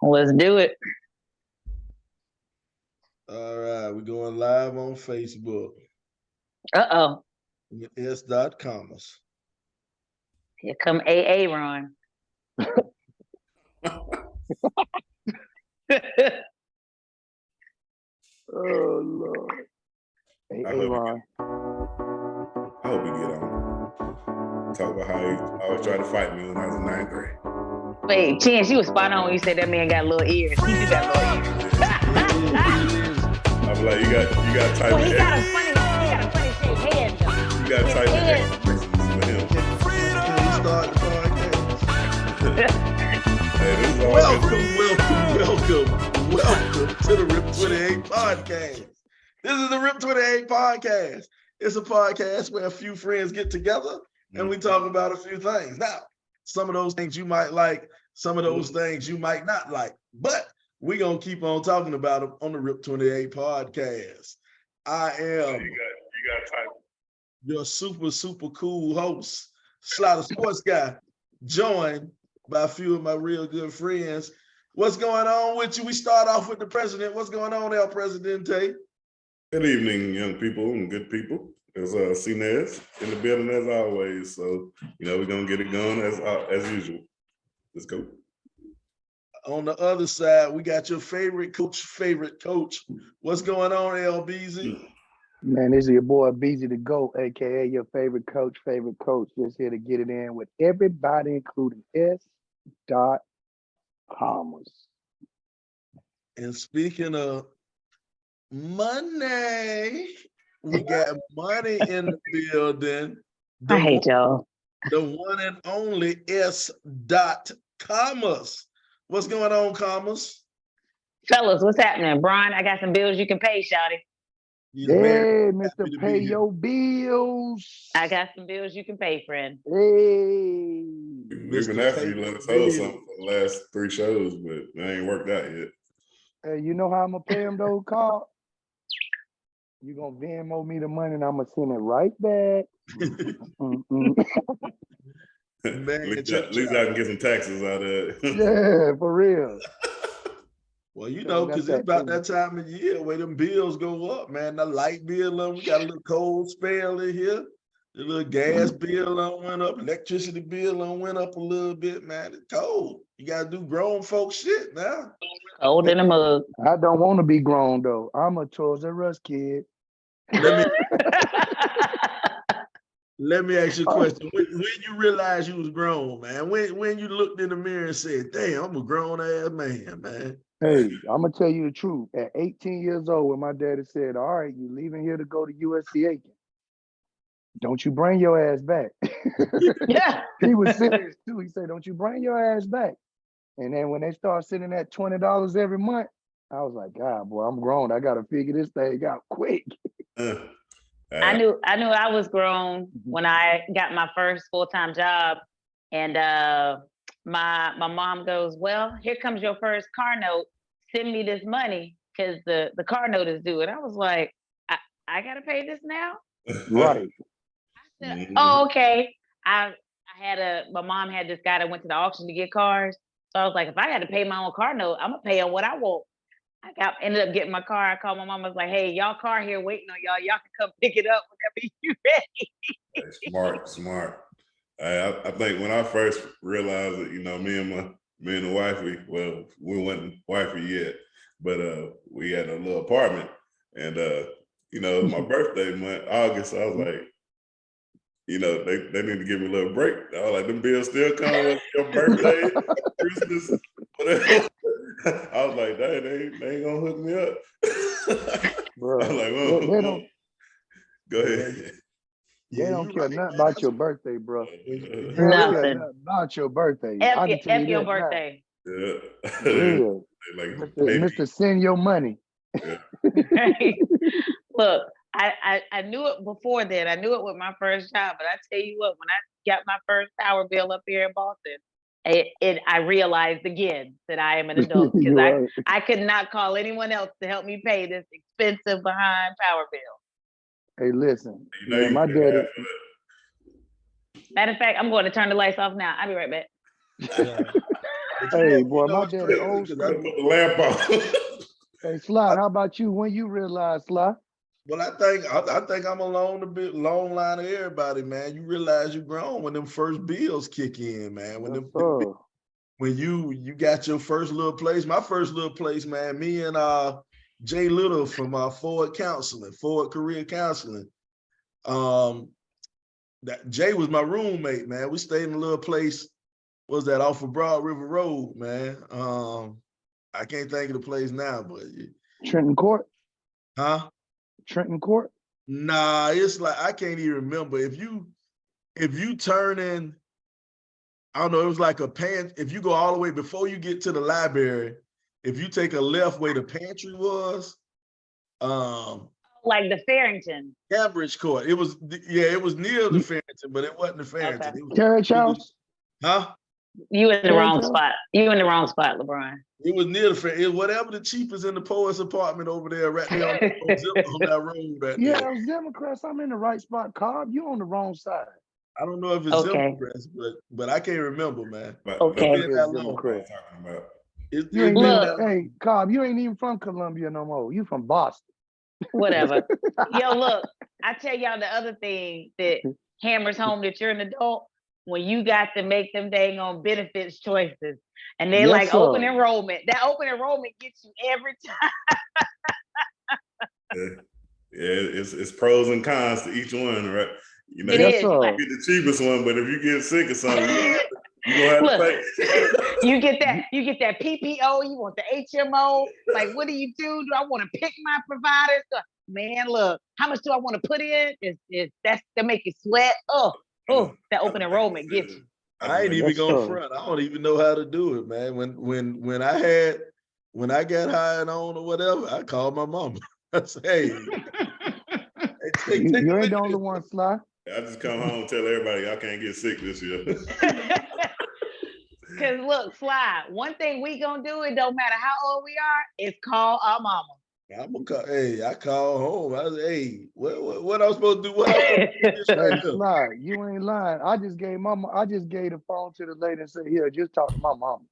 Let's do it. All right, we're going live on Facebook. Uh-oh. S.commas. Here come AA Ron. Oh Lord. Hey, I hey hope, Ron. I hope he get on. Talk about how he always tried to fight me when I was in ninth grade. Wait, Chance, you was spot on when you said that man got little ears. He do got little ears. I was like, you got type Well, of he got a funny shaped head though. you got His type of head. expressions with him. Can we start the podcast? Hey, this is all Welcome to the Rip 28 podcast. This is the Rip 28 podcast. It's a podcast where a few friends get together and we talk about a few things. Now, some of those things you might like, some of those things you might not like, but we're going to keep on talking about them on the Rip 28 podcast. I am you got type. your super cool host, Slaughter Sports Guy, joined by a few of my real good friends. What's going on with you? We start off with the president. What's going on, El Presidente? Good evening, young people and good people. There's Cinez in the building as always. So, we're gonna get it going as usual. Let's go. On the other side, we got your favorite coach. What's going on, LBZ? Man, this is your boy BZ the GOAT, aka your favorite coach. Just here to get it in with everybody, including S.Commas. And speaking of money, we got money in the building. I hate y'all. The one and only S.Commas. What's going on, Commas? Fellas, what's happening? Brian, I got some bills you can pay, shawty. Hey, Mr. Pay Your Bills. I got some bills you can pay, friend. Hey. We've been asking you to let us hold something for the last 3 shows, but it ain't worked out yet. Hey, you know how I'm gonna pay him though, Carl? You gonna Venmo me the money and I'm gonna send it right back. Man, at least I can get some taxes out of it. Yeah, for real. Well, because it's about that time of year where them bills go up, man. The light bill, we got a little cold spell in here. The little gas bill went up, electricity bill went up a little bit, man. It's cold. You gotta do grown folk shit now. Cold in a mug. I don't want to be grown though. I'm a Toys R Us kid. Let me ask you a question. When you realized you was grown, man? When you looked in the mirror and said, "Damn, I'm a grown ass man." Hey, I'm gonna tell you the truth. At 18 years old, when my daddy said, "All right, you leaving here to go to USC don't you bring your ass back." Yeah. He was serious too. He said, "Don't you bring your ass back." And then when they start sitting at $20 every month, I was like, God, boy, I'm grown. I gotta figure this thing out quick. I knew I was grown when I got my first full-time job, and my mom goes, "Well, here comes your first car note. Send me this money because the car note is due." And I was like, I gotta pay this now? Right. I said, "Oh, okay." My mom had this guy that went to the auction to get cars. So I was like, if I got to pay my own car note, I'm gonna pay on what I want. Ended up getting my car. I called my mom. I was like, "Hey, y'all car here waiting on y'all. Y'all can come pick it up whenever you ready." Smart. I think when I first realized that, me and the wifey, well, we wasn't wifey yet, but we had a little apartment, and my birthday month, August. I was like, they need to give me a little break. I was like, them bills still coming with your birthday, Christmas, whatever. I was like, they ain't gonna hook me up. Bro, I was like, go ahead. They don't care nothing about your birthday, bro. They don't care nothing about your birthday. F your birthday. Yeah. Real. Like, Mr. Send your money. Yeah. Look, I knew it before then. I knew it with my first job, but I tell you what, when I got my first power bill up here in Boston, I realized again that I am an adult because I could not call anyone else to help me pay this expensive behind power bill. Hey, listen, man, my daddy. Matter of fact, I'm going to turn the lights off now. I'll be right back. But Hey, boy, you know my it's daddy crazy old 'cause school. Put the lamp on. Hey, Sly, how about you? When you realize, Sly? Well, I think I'm along long line of everybody, man. You realize you grown when them first bills kick in, man. When Yes, them sir. when you got your first little place. My first little place, man. Me and Jay Little from Ford Career Counseling. That Jay was my roommate, man. We stayed in a little place. What was that off of Broad River Road, man? I can't think of the place now, but Trenton Court? huh? Trenton Court? Nah, it's like I can't even remember. If you turn in, I don't know, it was like a pan. If you go all the way before you get to the library, if you take a left where the pantry was, Like the Farrington. Cambridge Court. It was it was near the You- Farrington, but it wasn't the Farrington. Okay. Carriage House? Huh? You in the Carriage wrong House? spot. You in the wrong spot, LeBron. It was near the Farrington. Whatever the cheapest in the poet's apartment over there, right there on that road right Yeah, there. it was Democrats. I'm in the right spot, Cobb. You on the wrong side. I don't know if it's Okay. Democrats, but I can't remember, man. Okay. It's been that long. Democrat. Talking about. It's You ain't been Look. that long. hey, Cobb, you ain't even from Columbia no more. You from Boston. Whatever. Yo, look, I tell y'all the other thing that hammers home that you're an adult when you got to make them dang on benefits choices. And they Yes, like open sir. enrollment. That open enrollment gets you every time. It's pros and cons to each one, right? You know, It you is. sir. get the cheapest one, but if you get sick or something, you gonna have Look, to pay. you get that PPO, you want the HMO. Like, what do you do? Do I want to pick my providers? Man, look, how much do I want to put in? That's to make you sweat. Oh, that open enrollment gets you. I ain't even Yes, gonna sir. front. I don't even know how to do it, man. When I got hired on or whatever, I called my mama. I said, hey, take You a ain't look the at only this. one, Sly. I just come home and tell everybody I can't get sick this year. Because look, Sly, one thing we gonna do, it don't matter how old we are, is call our mama. I'm gonna call. Hey, I called home. I said, hey, what I'm supposed to do? What I'm supposed to do this right Hey, here? Sly, you ain't lying. I just gave the phone to the lady and said, here, just talk to my mama.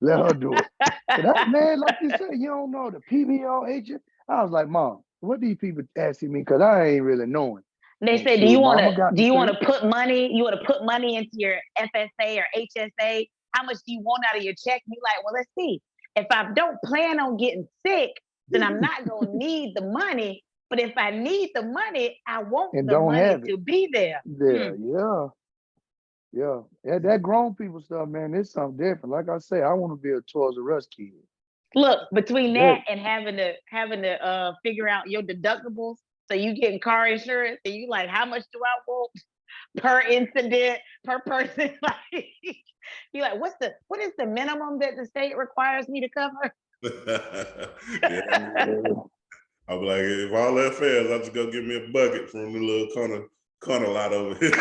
Let her do it. But that man, like you said, you don't know the PBO agent. I was like, Mom, what these people asking me? Because I ain't really knowing. They And say, shoot, Mama do got me you want straight. to put money? You want to put money into your FSA or HSA? How much do you want out of your check? You like, well, let's see. If I don't plan on getting sick, then I'm not gonna need the money. But if I need the money, I want And the don't money have it. to be there. Yeah, yeah. That grown people stuff, man, it's something different. Like I say, I want to be a Toys R Us kid. Look, between Yeah. that and having to figure out your deductibles, so you getting car insurance, and you like, how much do I want per incident, per person? Like, you like, what is the minimum that the state requires me to cover? Yeah. I'm like, if all that fails, I'll just go get me a bucket from the little corner lot over here.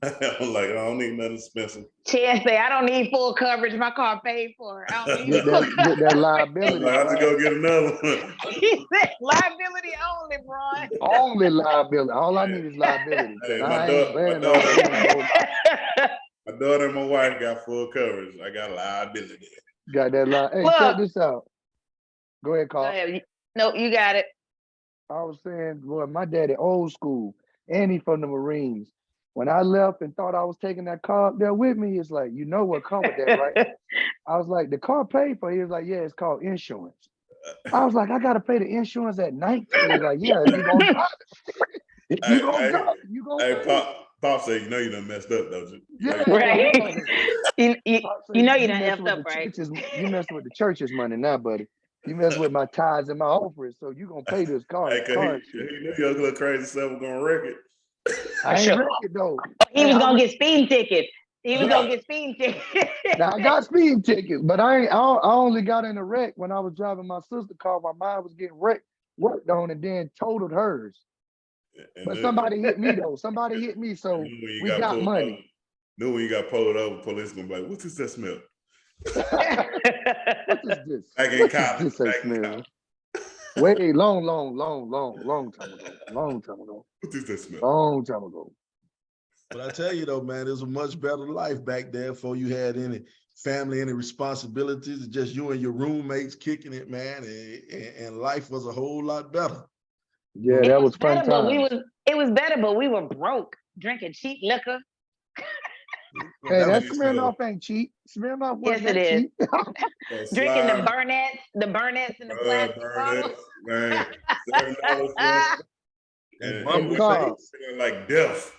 I'm like, I don't need nothing expensive. Chance say, I don't need full coverage. My car paid for. I don't need get that liability. Like, I'll just go get another one. He said, liability only, Brian. Only liability. All I need is liability. Hey, I my ain't paying no insurance. My daughter and my wife got full coverage. I got liability. Got that lie. Hey, Look. check this out. Go ahead, Go Carl. ahead. No, you got it. I was saying, boy, my daddy old school, and he from the Marines. When I left and thought I was taking that car up there with me, it's like, you know what come with that, right? I was like, the car paid for it. He was like, yeah, it's called insurance. I was like, I gotta pay the insurance at 19. He was like, yeah, if you gonna drive it. If you gonna drive it, you gonna pay it. Pop say, you know you done messed up, don't you? Yeah, Right. you You know you done messing effed with up, right? You messing with the church's money now, buddy. You messing with my tithes and my offerings, so you gonna pay this car. He knew your little crazy self was gonna wreck it. I ain't wreck it though. He was gonna get speeding tickets. He was gonna get speeding tickets. Now I got speeding tickets, but I only got in a wreck when I was driving my sister's car. My mom was getting worked on, and then totaled hers. But somebody hit me though. Somebody hit me, so we got money. Knew when you got pulled over, police gonna be like, "What is that smell?" What is this? Back in college. Smell? Way long time ago. Long time ago. What is that smell? Long time ago. But I tell you though, man, it was a much better life back there before you had any family, any responsibilities. It's just you and your roommates kicking it, man, and life was a whole lot better. Yeah, It that was was fun better, but times. it was better, but we were broke, drinking cheap liquor. Well, Hey, that that was, Smirnoff ain't cheap. Smirnoff Yes, wasn't it that is. cheap. Drinking the Slime, Burnett's in the plastic burn bottle. it, man. $7 for that and Hey, bumble we Carl. face. feeling like death.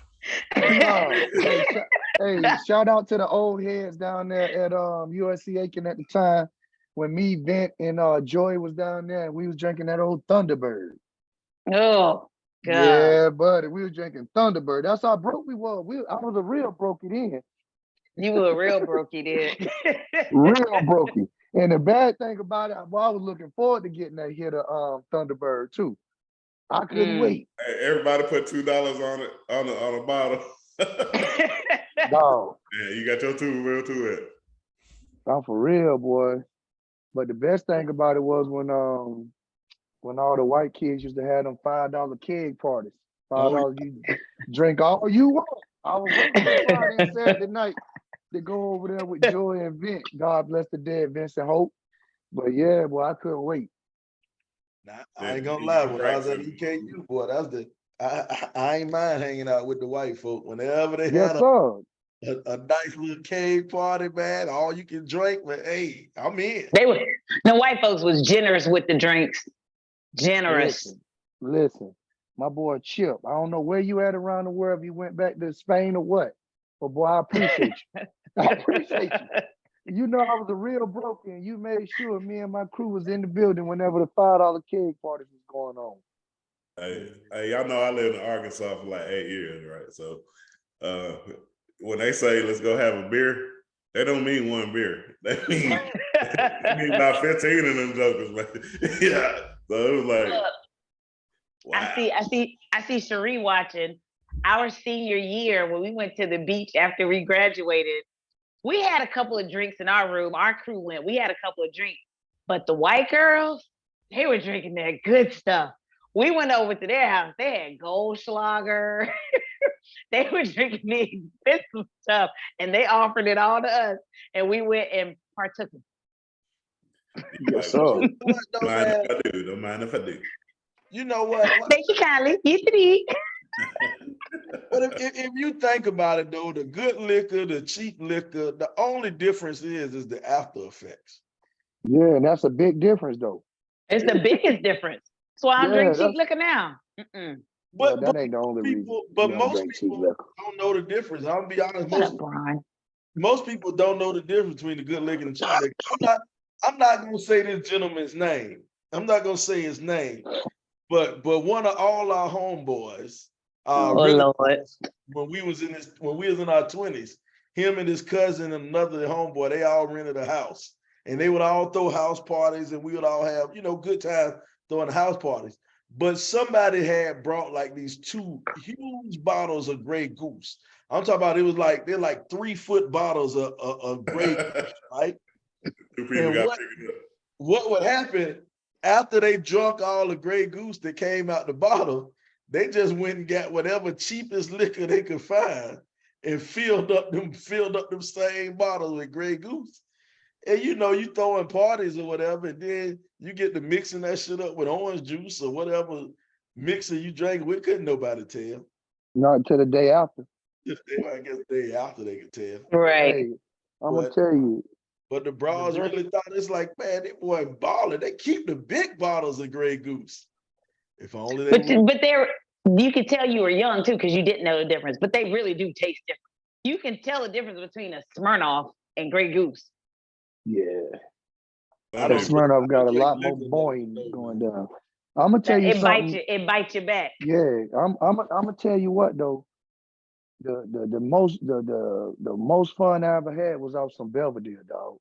Carl, hey, shout out to the old heads down there at USC Aiken at the time when me, Vent, and Joy was down there and we was drinking that old Thunderbird. Oh God. Yeah, buddy, we was drinking Thunderbird. That's how broke we was. I was a real brokey then. You were real broke, you did. Real brokey. And the bad thing about it, well, I was looking forward to getting that hit of Thunderbird too. I couldn't wait. Hey, everybody put $2 on it on a bottle. Dog, Yeah, you got your real two it. I'm for real, boy. But the best thing about it was when all the white kids used to have them $5 keg parties. $5 you drink all you want. I was waiting for Friday and Saturday night to go over there with Joy and Vint. God bless the dead, Vincent Hope. But yeah, boy, I couldn't wait. Nah, I ain't gonna lie. When I was at Right. EKU, boy, that's I ain't mind hanging out with the white folk. Whenever they Yes, had sir. a nice little cake party, man, all you can drink, but hey, I'm in. The white folks was generous with the drinks. Generous. Listen, my boy Chip. I don't know where you at around the world, if you went back to Spain or what. But boy, I appreciate you. I appreciate you. You know I was a real broker, and you made sure me and my crew was in the building whenever the $5 keg parties was going on. Hey, y'all know I lived in Arkansas for like 8 years, right? So when they say let's go have a beer, they don't mean one beer. They mean about 15 of them jokers, man. Yeah. So it was like, wow. I see Cherie watching. Our senior year when we went to the beach after we graduated, we had a couple of drinks in our room. Our crew went. We had a couple of drinks, but the white girls, they were drinking that good stuff. We went over to their house. They had Goldschlager. They were drinking the expensive stuff, and they offered it all to us, and we went and partook. Yes, sir. What though, man? Don't mind if I do. You know what? Thank you kindly. You can eat. But if you think about it, though, the good liquor, the cheap liquor, the only difference is the after effects. Yeah, and that's a big difference, though. It's the biggest difference. That's why I don't drink cheap liquor now. But that ain't the only reason. But most people don't know the difference. I'm gonna be honest. Most people don't know the difference between the good liquor and cheap liquor. I'm not gonna say this gentleman's name. I'm not gonna say his name, but one of all our homeboys, Lord. when we was in our 20s, him and his cousin and another homeboy, they all rented a house, and they would all throw house parties, and we would all have good times throwing house parties. But somebody had brought like these 2 huge bottles of Grey Goose. I'm talking about they're like 3-foot bottles of Grey Goose, right? And what would happen after they drunk all the Grey Goose that came out the bottle? They just went and got whatever cheapest liquor they could find and filled up them same bottles with Grey Goose. And you throwing parties or whatever, and then you get to mixing that shit up with orange juice or whatever mixer you drank with. Couldn't nobody tell. Not until the day after. I guess the day after they could tell. Right. Hey, I'm gonna tell you. But the bras really thought it's like, man, they weren't balling. They keep the big bottles of Grey Goose. If only they would. But you could tell you were young too because you didn't know the difference. But they really do taste different. You can tell the difference between a Smirnoff and Grey Goose. Yeah. That Smirnoff got a lot more boing going down. I'm gonna tell you something. It bites you back. Yeah, I'm gonna tell you what though. The most fun I ever had was off some Belvedere, dog.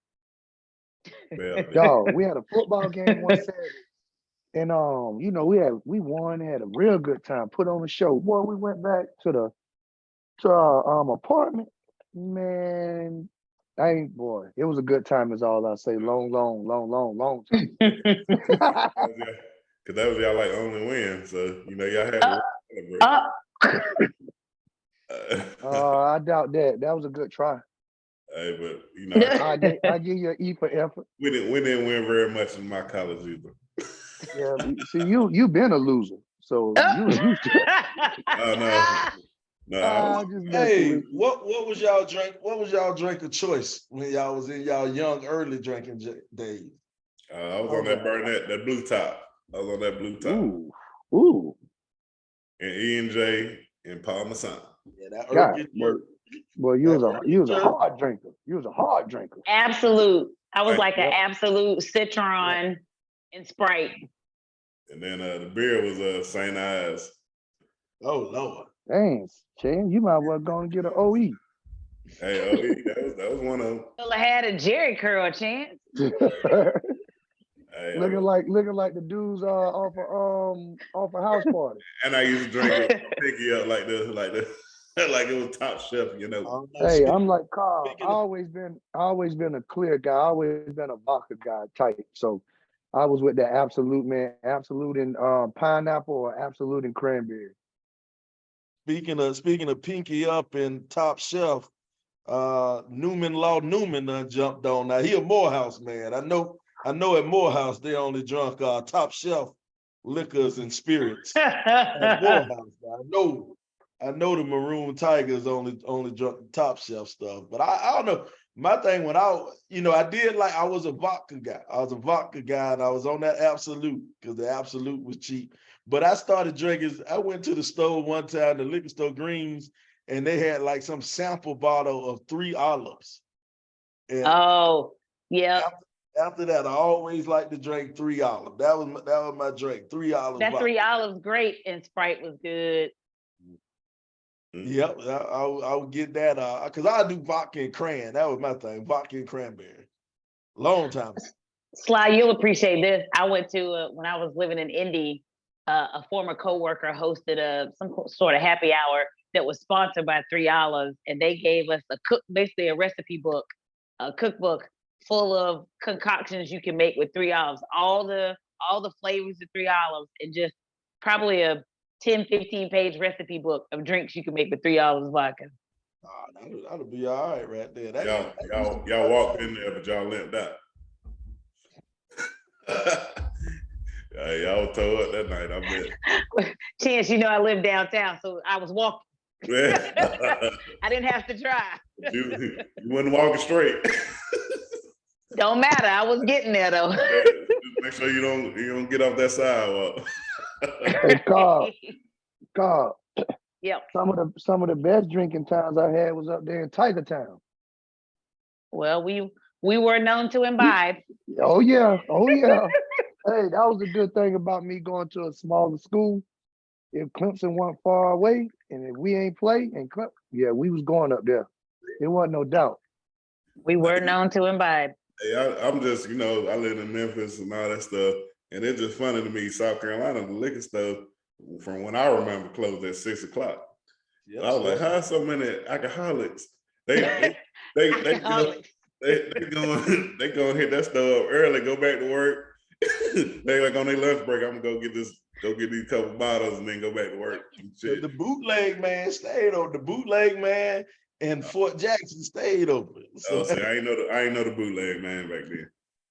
Dog, we had a football game one Saturday, and we won, had a real good time, put on a show. Boy, we went back to our apartment, man. It was a good time is all I say. Long time. Because that was y'all like only win. So y'all had I doubt that. That was a good try. Hey, but you know, I give you an E for effort. we didn't win very much in my college either. Yeah, see, you been a loser, so you. Oh no, I just messing Hey, with you. what was y'all drink? What was y'all drink of choice when y'all was in y'all young early drinking days? I was on that Burnett, that blue top. I was on that blue top. Ooh. And E&J and Parmesan. Yeah, that God, Erkin. well, you was a hard drinker. You was a hard drinker. Absolute. I was like Yep. an absolute Citron and Sprite. And then the beer was St. Ives. Oh Lord. Dang, Chan, you might well go and get an OE. Hey, that was one of them. Well, I had a Jerry curl chance. Hey, looking like the dudes off a house party. and I used to drink it, picky up like like it was Top Chef, you know. Hey, I'm like Carl. I always been a clear guy. I always been a vodka guy type. So I was with the Absolute, man. Absolute in pineapple or Absolute in cranberry. Speaking of pinky up and Top Chef, Newman done jumped on. Now he a Morehouse man. I know at Morehouse they only drunk Top Chef liquors and spirits. At Morehouse, I know the Maroon Tigers only drunk Top Chef stuff. But I don't know. My thing when I was a vodka guy. I was a vodka guy and I was on that Absolute because the Absolute was cheap. But I started drinking. I went to the store one time, the liquor store Greens, and they had like some sample bottle of 3 Olives. And yeah. After that, I always liked to drink 3 Olives. That was my drink. 3 Olives. That 3 Olives great, and Sprite was good. Yep, I would get that because I do vodka and cran. That was my thing, vodka and cranberry. Long time. Sly, you'll appreciate this. I went to when I was living in Indy. A former coworker hosted some sort of happy hour that was sponsored by 3 Olives, and they gave us basically a recipe book, a cookbook full of concoctions you can make with 3 Olives, all the flavors of 3 Olives, and just probably a 10-15 page recipe book of drinks you can make with 3 Olives vodka. That'll be all right right there. Y'all walked in there, but y'all limped out. Y'all tore up that night, I bet. Chance, I live downtown, so I was walking. I didn't have to drive. You wasn't walking straight. Don't matter. I was getting there though. Just make sure you don't get off that sidewalk. Hey, Carl. Yep. Some of the best drinking times I had was up there in Tiger Town. Well, we were known to imbibe. Oh yeah. Hey, that was a good thing about me going to a smaller school. If Clemson wasn't far away, and if we ain't play, we was going up there. There wasn't no doubt. We were known to imbibe. Hey, I'm just, I live in Memphis and all that stuff, and it's just funny to me. South Carolina, the liquor store, from when I remember, closed at 6 o'clock. Yep, I was like, how so many alcoholics? They go hit that store up early, go back to work. They like on their lunch break, I'm gonna go get these couple bottles and then go back to work. The bootleg man stayed open. The bootleg man and Fort Jackson stayed open. So see, I ain't know the bootleg man back then.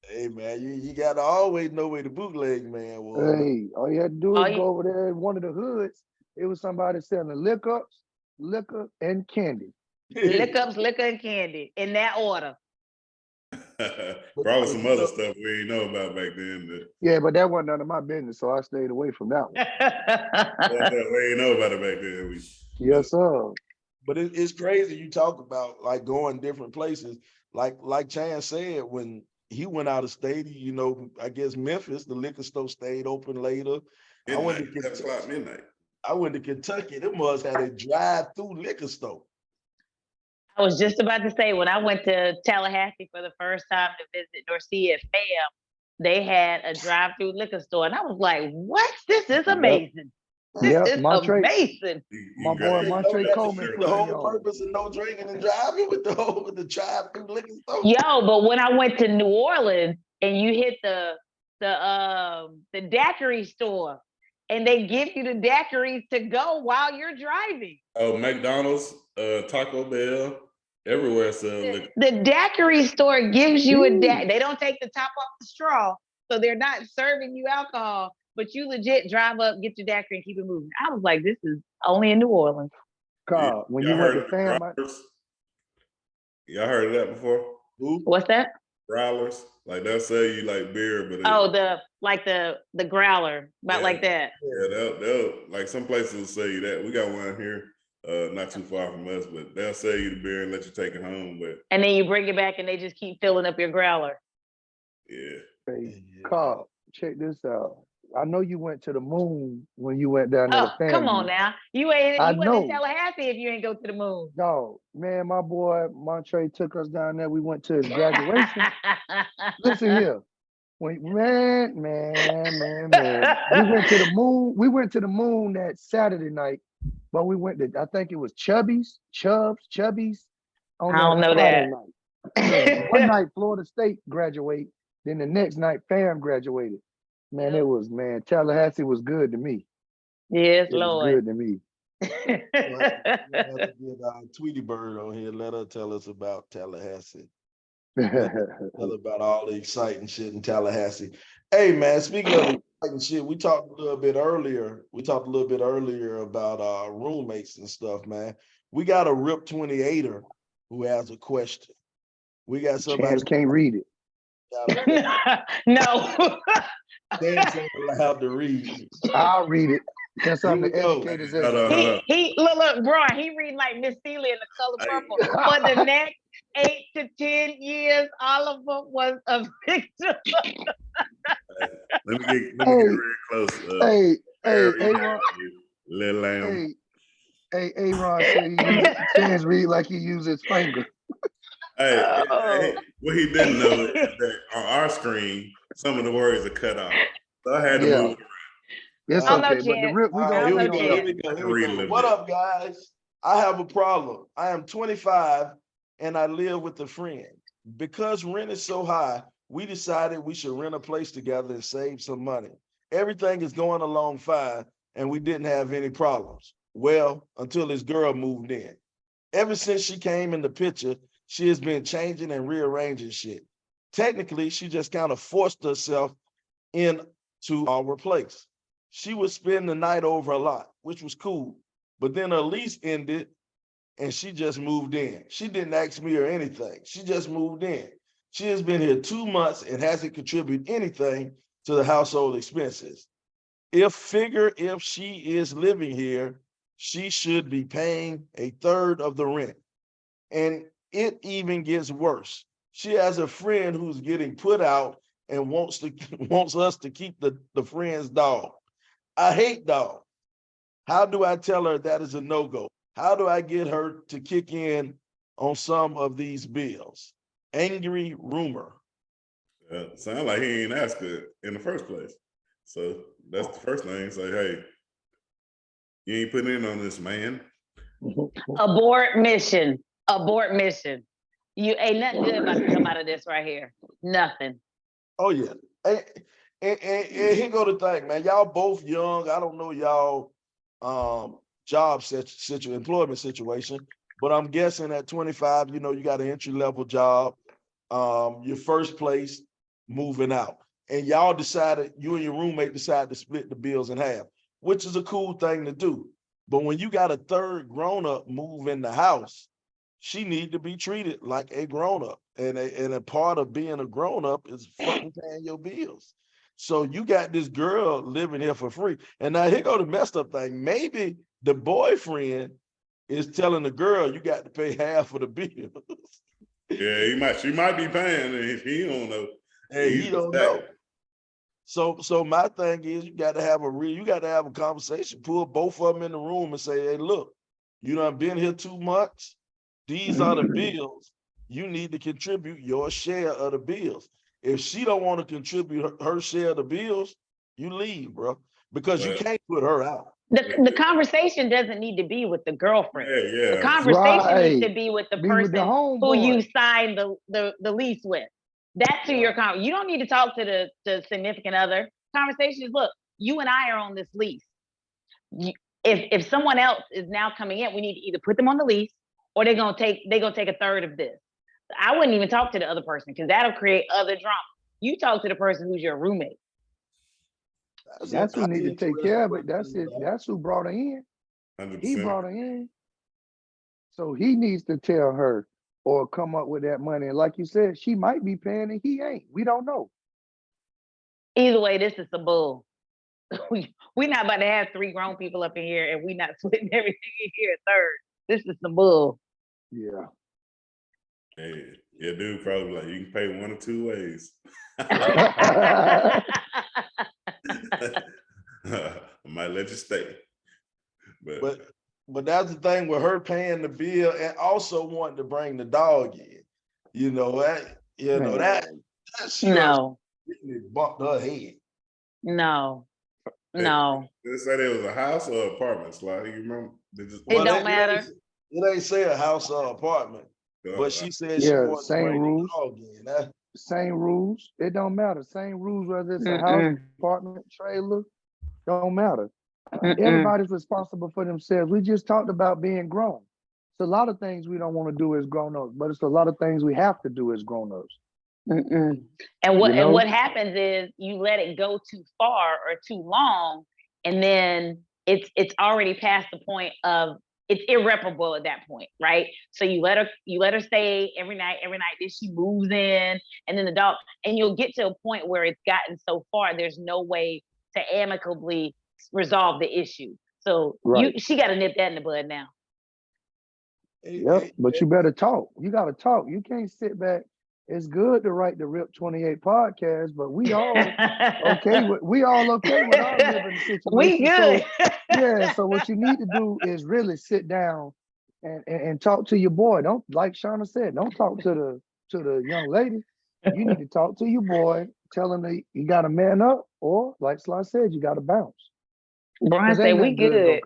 Hey man, you gotta always know where the bootleg man was. Hey, all you had to do is go over there in one of the hoods. It was somebody selling liquor and candy. Liquor and candy in that order. Probably some other stuff we ain't know about back then. Yeah, but that wasn't none of my business, so I stayed away from that one. We ain't know about it back then. Yes, sir. But it's crazy you talk about like going different places. Like Chan said, when he went out of state, I guess Memphis, the liquor store stayed open later. I went to Kentucky. Them must had a drive-through liquor store. I was just about to say, when I went to Tallahassee for the first time to visit Norcia at FAM, they had a drive-through liquor store. And I was like, what? This is amazing. This is amazing. My boy Montre Coleman. The whole purpose of no drinking and driving with the drive-through liquor store. Yo, but when I went to New Orleans and you hit the daiquiri store, and they give you the daiquiris to go while you're driving. Oh, McDonald's, Taco Bell, everywhere sell liquor. The daiquiri store gives you a they don't take the top off the straw, so they're not serving you alcohol, but you legit drive up, get your daiquiri, and keep it moving. I was like, this is only in New Orleans. Carl, when you went to fam, y'all heard of that before? Who? What's that? Growlers, like they'll sell you like beer, but the growler, about like that. Yeah, they'll like some places will sell you that. We got one here, not too far from us, but they'll sell you the beer and let you take it home. But and then you bring it back, and they just keep filling up your growler. Yeah. Hey, Carl, check this out. I know you went to the moon when you went down there to family. Come on now. You wasn't know. in Tallahassee if you ain't go to the moon. No, man, my boy Montre took us down there. We went to his graduation. Listen here. Man. We went to the moon. We went to the moon that Saturday night, but we went to, I think it was Chubby's. On I don't know Friday that. night. One night Florida State graduated, then the next night fam graduated. Man, Tallahassee was good to me. Yes, it was Lord. good to me. We'll have to get Tweety Bird on here. Let her tell us about Tallahassee. Tell about all the exciting shit in Tallahassee. Hey man, speaking of exciting shit, we talked a little bit earlier. About roommates and stuff, man. We got a RIP 28er who has a question. We got somebody Chance can't read it. No. Chance ain't allowed to read. I'll read it. That's on the educator's He look, bro, he read like Miss Celia in The Color Purple. For the next 8 to 10 years, all of them was a victim. Let me get very close. Hey, Aaron. Little lamb. Hey, Aaron said Chance read like he used his finger. Hey, what he didn't know is that on our screen, some of the words are cut off. So I had to move around. It's okay, but the RIP, Here we go. What up, guys? I have a problem. I am 25 and I live with a friend. Because rent is so high, we decided we should rent a place together and save some money. Everything is going along fine and we didn't have any problems. Well, until this girl moved in. Ever since she came in the picture, she has been changing and rearranging shit. Technically, she just kind of forced herself into our place. She would spend the night over a lot, which was cool. But then her lease ended and she just moved in. She didn't ask me or anything. She just moved in. She has been here 2 months and hasn't contributed anything to the household expenses. If she is living here, she should be paying a third of the rent. And it even gets worse. She has a friend who's getting put out and wants us to keep the friend's dog. I hate dogs. How do I tell her that is a no-go? How do I get her to kick in on some of these bills? Angry rumor. Sound like he ain't asked it in the first place. So that's the first thing. Say, hey, you ain't putting in on this, man. Abort mission. You ain't nothing good about to come out of this right here. Nothing. Oh yeah. And here go the thing, man. Y'all both young. I don't know y'all employment situation, but I'm guessing at 25, you got an entry-level job, your first place, moving out. And y'all decided, you and your roommate decided to split the bills in half, which is a cool thing to do. But when you got a third grown-up move in the house, she need to be treated like a grown-up. And a part of being a grown-up is fucking paying your bills. So you got this girl living here for free. And now here go the messed up thing. Maybe the boyfriend is telling the girl, you got to pay half of the bills. Yeah, she might be paying if he don't know. Hey, he don't know. So my thing is you got to have a conversation, pull both of them in the room and say, hey, look, you done been here 2 months. These are the bills. You need to contribute your share of the bills. If she don't want to contribute her share of the bills, you leave, bro, because you can't put her out. The conversation doesn't need to be with the girlfriend. Yeah. The conversation needs to be with the person who you signed the lease with. That's who you're. You don't need to talk to the significant other. Conversation is, look, you and I are on this lease. If someone else is now coming in, we need to either put them on the lease or they're gonna take a third of this. I wouldn't even talk to the other person because that'll create other drama. You talk to the person who's your roommate. That's who need to take care of it. That's it. That's who brought her in. 100%. He brought her in. So he needs to tell her or come up with that money. And like you said, she might be paying and he ain't. We don't know. Either way, this is some bull. We not about to have 3 grown people up in here and we not splitting everything in here a third. This is some bull. Yeah. Hey, yeah, dude, probably like you can pay 1 or 2 ways. Yeah. I might let you stay. But that's the thing with her paying the bill and also wanting to bring the dog in. You know that she No. bumped her head. No. Did it say there was a house or apartment? Like, you remember? It don't matter. It ain't say a house or apartment, but she said she wanted to bring the dog in. Same rules. It don't matter. Same rules, whether it's a house, apartment, trailer, don't matter. Everybody's responsible for themselves. We just talked about being grown. It's a lot of things we don't want to do as grown-ups, but it's a lot of things we have to do as grown-ups. And what happens is you let it go too far or too long, and then it's already past the point of it's irreparable at that point, right? So you let her stay every night, then she moves in, and then the dog, and you'll get to a point where it's gotten so far there's no way to amicably resolve the issue. So she got to nip that in the bud now. Yep, but you better talk. You got to talk. You can't sit back. It's good to write the RIP 28 podcast, but we all okay with our living situation. We good. So what you need to do is really sit down and talk to your boy. Don't, like Shauna said, don't talk to the young lady. You need to talk to your boy, tell him that you got to man up, or like Sly said, you got to bounce. Brian said we good.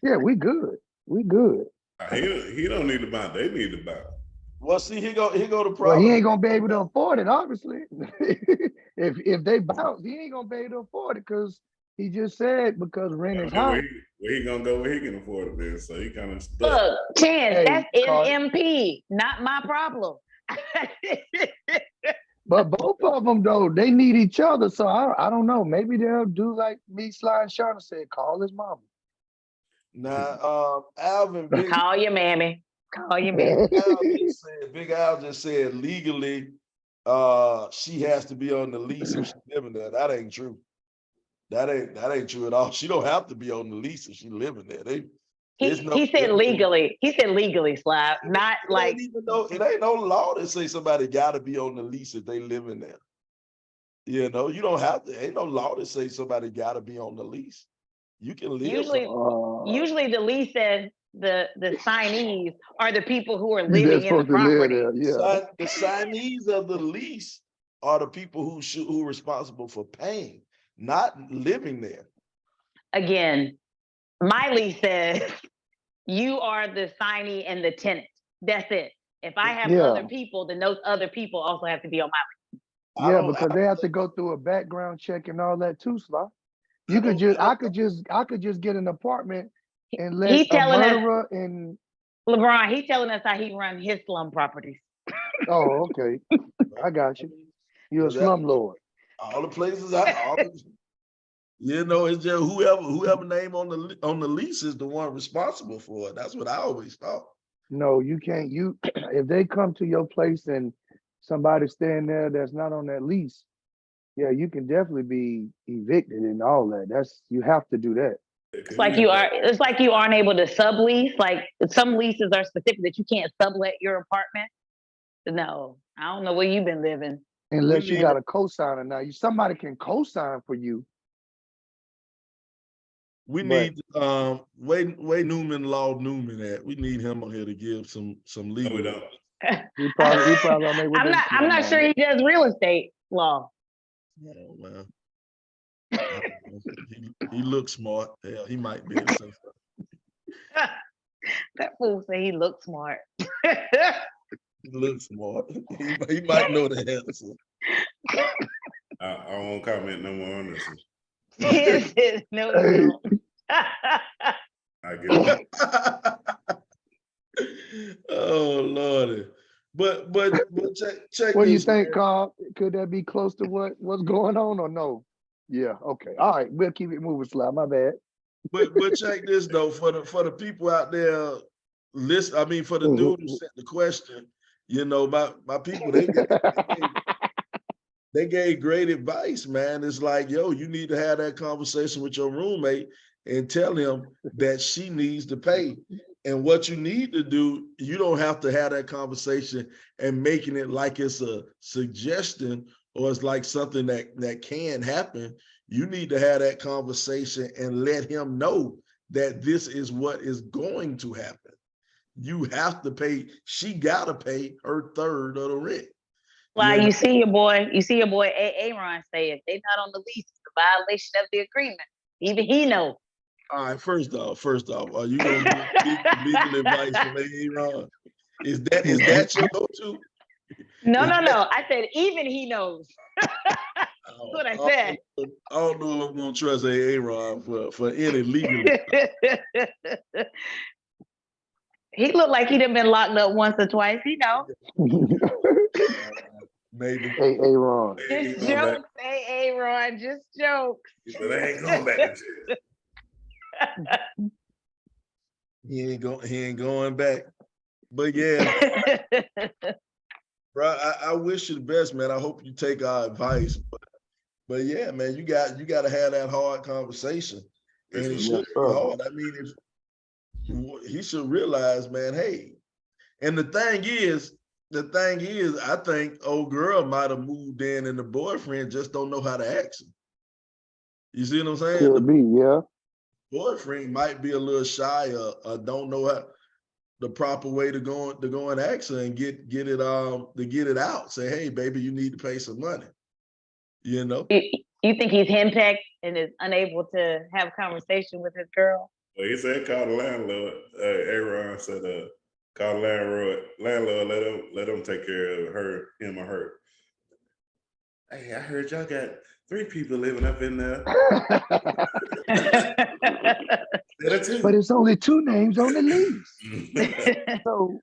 Yeah, we good. We good. He don't need to bounce. They need to bounce. Well, see, here go the problem. Well, he ain't gonna be able to afford it, obviously. if they bounce, he ain't gonna be able to afford it because he just said because rent is high. Where he gonna go where he can afford it then? So he kind of stuck. Look, Chance, that's NMP, not my problem. But both of them though, they need each other. So I don't know. Maybe they'll do like me, Sly, and Shauna said, call his mama. Now, Alvin, call your mammy. Call your mammy. Big Al just said legally, she has to be on the lease if she's living there. That ain't true. That ain't true at all. She don't have to be on the lease if she's living there. He said legally. He said legally, Slap. Not like it ain't no law that say somebody got to be on the lease if they live in there. You know, you don't have to. Ain't no law that say somebody got to be on the lease. You can live. Usually the lease says the signees are the people who are living in the property. The signees of the lease are the people who are responsible for paying, not living there. Again, my lease says you are the signee and the tenant. That's it. If I have other people, then those other people also have to be on my lease. Yeah, because they have to go through a background check and all that too, Sly. I could just get an apartment and let a murderer and LeBron, he's telling us how he run his slum properties. Oh, okay. I got you. You're a slum lord. All the places it's just whoever name on the lease is the one responsible for it. That's what I always thought. No, you can't. If they come to your place and somebody's staying there that's not on that lease, yeah, you can definitely be evicted and all that. You have to do that. It's like you aren't able to sublease. Like some leases are specific that you can't sublet your apartment. No, I don't know where you've been living. Unless you got a cosigner now. Somebody can cosign for you. We need Wade Newman, Law Newman at. We need him on here to give some legal. No, we don't. He probably on there with I'm not sure he does real estate law. Oh man. He looks smart. Hell, he might be able to say something. That fool say he looks smart. He looks smart. He might know the answer. I won't comment no more on this one. No, you don't. I get it. Oh Lordy. But check What do you this, man. think, Carl? Could that be close to what's going on or no? Yeah, okay. All right, we'll keep it moving, Sly. My bad. But check this though, for the people out there listen, I mean for the dude who sent the question, you know, my people, they gave great advice, man. It's like, yo, you need to have that conversation with your roommate and tell him that she needs to pay. And what you need to do, you don't have to have that conversation and making it like it's a suggestion or it's like something that can happen. You need to have that conversation and let him know that this is what is going to happen. You have to pay, she gotta pay her third of the rent. Well, Yeah. you see your boy Aaron say if they're not on the lease, it's a violation of the agreement. Even he knows. All right, first off, are you gonna get legal advice from Aaron? Is that your go-to? No. Is I said even he knows. That's what I said. I don't know if I'm gonna trust Aaron for any legal advice. He looked like he'd have been locked up once or twice. He know. Maybe. Hey, Ron. Just jokes, hey, Aaron. Just jokes. He said, I ain't going back to jail. He ain't going back. But yeah, bro, I wish you the best, man. I hope you take our advice. But yeah, man, you got to have that hard conversation. And it should be hard. I mean, if he should realize, man, hey, and the thing is, I think old girl might have moved in and the boyfriend just don't know how to ask him. You see what I'm saying? Could be, yeah. Boyfriend might be a little shy or don't know how the proper way to go and ask her and get it out. Say, hey, baby, you need to pay some money. You know? You think he's henpecked and is unable to have a conversation with his girl? Well, he said call the landlord. Aaron said call the landlord, let him take care of him or her. Hey, I heard y'all got 3 people living up in there. But it's only 2 names on the lease. So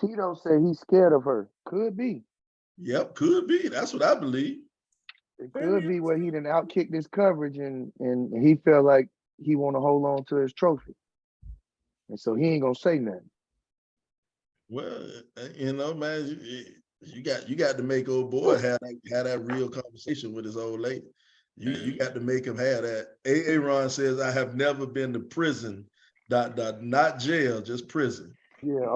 Tito said he's scared of her. Could be. Yep, could be. That's what I believe. It could be where he done outkicked his coverage and he felt like he want to hold on to his trophy. And so he ain't gonna say nothing. Well, you know, man, you got to make old boy have that real conversation with his old lady. You got to make him have that. Aaron says, I have never been to prison, not jail, just prison. Yeah,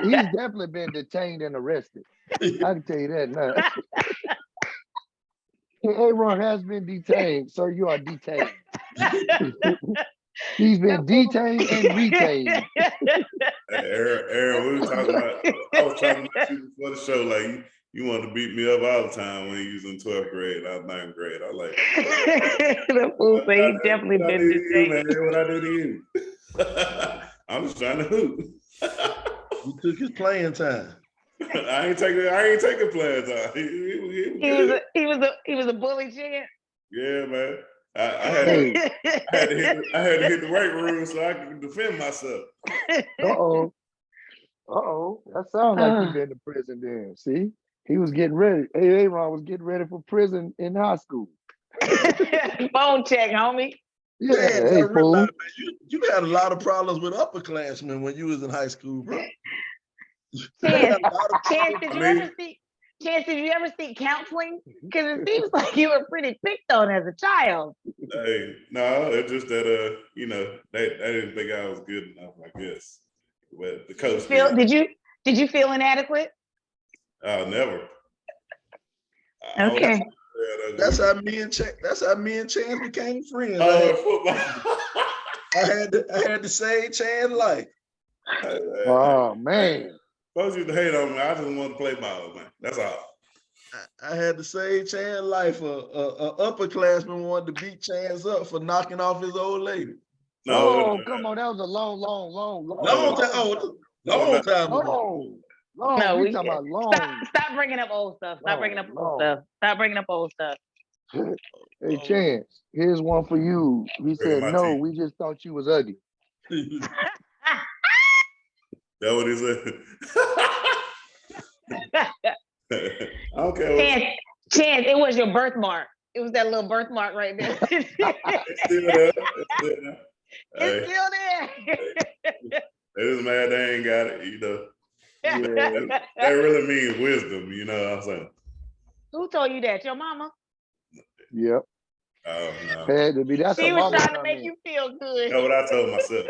he's definitely been detained and arrested. I can tell you that now. Aaron has been detained, sir. You are detained. He's been detained and retained. Aaron, we were talking about. I was talking about you before the show. Like you wanted to beat me up all the time when you was in 12th grade. I was 9th grade. I was like, the fool say he definitely been detained. What I did to you? I'm just trying to hoop. You took his playing time. I ain't taking playing time. He was a bully champ. Yeah, man. I had to hit the weight room so I could defend myself. Uh-oh. That sounds like he been to prison then. See? He was getting ready. Aaron was getting ready for prison in high school. Phone check, homie. Yeah, hey, fool. Man, you had a lot of problems with upperclassmen when you was in high school, bro. Chance, did you ever seek counseling? Because it seems like you were pretty picked on as a child. Hey, no, it's just that they didn't think I was good enough, I guess. But the coach did you feel inadequate? Never. Okay. That's how me and Chance became friends. I had the same Chance life. Oh man. Folks used to hate on me. I just want to play ball, man. That's all. I had the same Chan life. A upperclassman wanted to beat Chance up for knocking off his old lady. No, come on. That was a long time ago. Long. No, we talking about long. Stop bringing up old stuff. Stop bringing up old stuff. Hey, Chance, here's one for you. He Bring said, my no, teeth. we just thought you was ugly. That what he said? I don't care. Chance, it was your birthmark. It was that little birthmark right there. It's still there. It's still there. It's still there. They just mad they ain't got it, you know. Yeah. That really means wisdom, you know what I'm saying? Who told you that? Your mama? Yep. Oh no. Had to be. That's She a was mama trying to make comment. you feel good. That's what I told myself.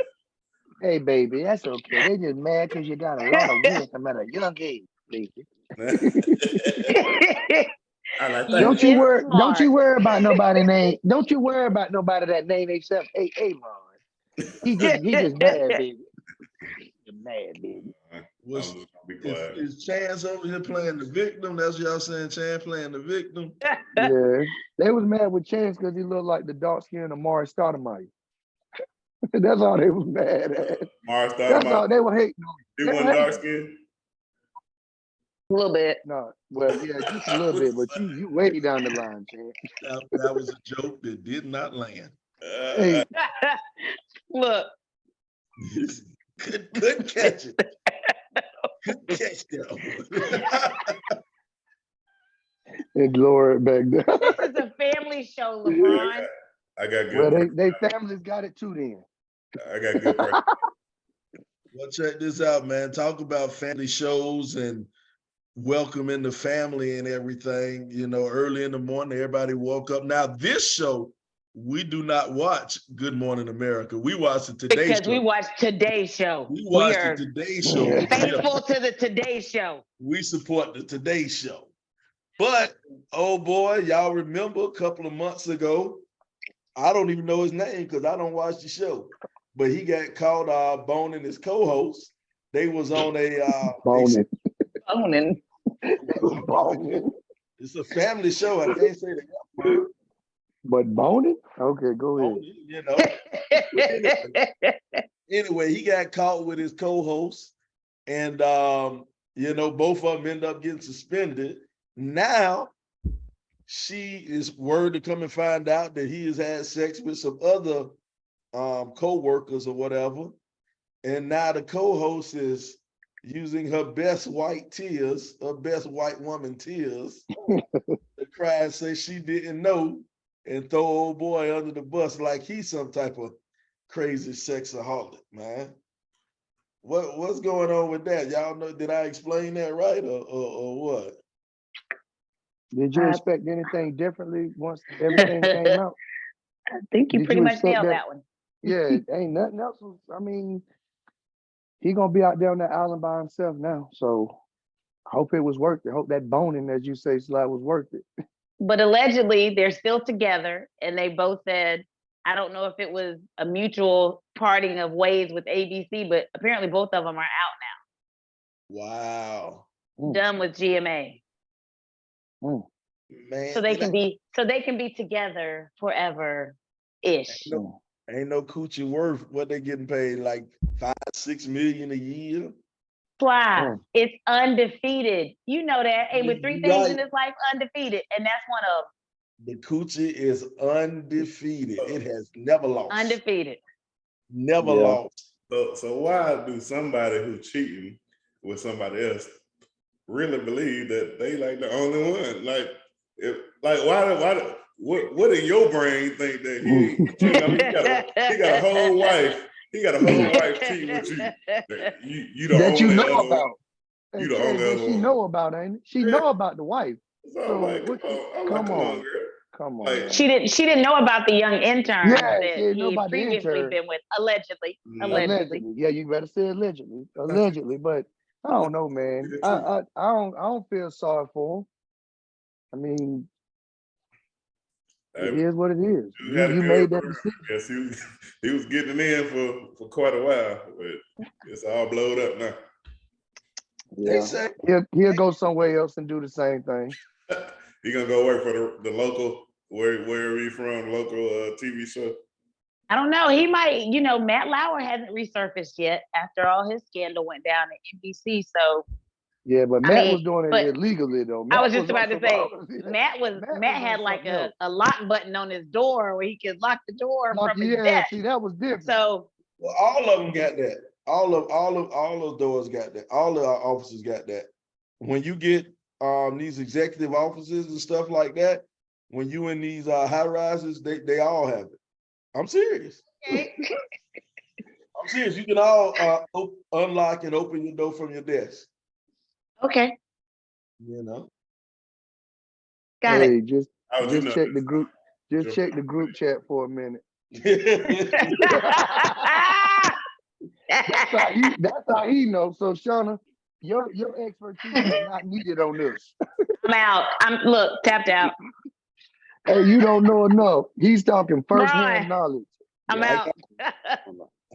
Hey, baby, that's okay. They just mad because you got a lot of wisdom at a young age, baby. I like You that. Don't you is worry. Don't smart. you worry about nobody name. Don't you worry about nobody that name except Amon. He just mad, baby. You're mad, baby. Was I'm just gonna be quiet. is Chance over here playing the victim? That's what y'all saying, Chance playing the victim. Yeah, they was mad with Chance because he looked like the dark skinned Amari Stoudemire. That's all they was mad at. Mars That's all Stoudemire, they were hating on. he They were wasn't dark hating. skinned. A little bit. No, well, yeah, just a little bit, but you way down the line, Chance. That was a joke that did not land. Hey, Look, Couldn't catch it. Couldn't catch that one. and lower it back there. this is a family show, LeBron. I got Well, good. they families got it too then. I got good. Well, check this out, man. Talk about family shows and welcoming the family and everything. You know, early in the morning, everybody woke up. Now, this show, we do not watch Good Morning America. We watch the Today Because Show. we watched Today's Show. We watch are the Today Show. faithful to the Today Show. We support the Today Show. But, oh boy, y'all remember a couple of months ago, I don't even know his name because I don't watch the show, but he got caught boning his co-host. They was on a Boning. Boning. Boning. It's a family show. I can't say the F word. But boning? Okay, go ahead. You know. Anyway, he got caught with his co-host, and you know, both of them end up getting suspended. Now she is word to come and find out that he has had sex with some other co-workers or whatever. And now the co-host is using her best white tears, her best white woman tears, to cry and say she didn't know and throw old boy under the bus like he's some type of crazy sexaholic, man. What's going on with that? Y'all know, did I explain that right or what? Did you expect anything differently once everything came out? I think you Did pretty you much expect nailed that? that one. Yeah, ain't nothing else. I mean, he gonna be out there on that island by himself now. So I hope it was worth it. Hope that boning, as you say, Sly, was worth it. But allegedly, they're still together, and they both said, I don't know if it was a mutual parting of ways with ABC, but apparently both of them are out Wow. now, done with GMA. Man, So they can be together forever ish. Ain't no coochie worth what they getting paid, like 5-6 million a year. Fly, it's undefeated. You know that. Hey, with three things in this life, undefeated, and that's one of them. The coochie is undefeated. It has never lost. Undefeated. Never lost. So why do somebody who's cheating with somebody else really believe that they like the only one? Like, what in your brain think that he ain't cheating? I mean, he got a whole wife. He got a whole wife cheating with you. You the that only you know other about. one. You the Hey, only other she one. know about, ain't it? She know about the wife. So I'm like, come on, girl. Come on. Like, She didn't know about the young intern Yeah, that she didn't know he about the previously intern. been with, allegedly. Yeah, you better say allegedly. But I don't know, man. I don't feel sorry for him. I mean, it is what it is. You made that decision. Yes, he was getting in for quite a while, but it's all blowed up now. Yeah, he'll go somewhere else and do the same thing. He gonna go work for the local, wherever he from, local TV show. I don't know. He might, Matt Lauer hasn't resurfaced yet after all his scandal went down at NBC. So Yeah, but I Matt mean, was doing it but illegally though. I Matt was just about on to some say, other shit. Matt was had on like something else. a lock button on his door where he could lock the door Like, from his yeah, desk. see, that was different. So Well, all of them got that. All those doors got that. All of our offices got that. When you get these executive offices and stuff like that, when you in these high rises, they all have it. I'm serious. okay. I'm serious. You can all unlock and open your door from your desk. Okay. You know. Got it. Hey, just How would you know check this? the group. Just check the group chat for a minute. That's how he knows. So Shauna, your expertise is not needed on this. I'm out. Look, tapped out. Hey, you don't know enough. He's talking Brian, firsthand knowledge. I'm Yeah, out.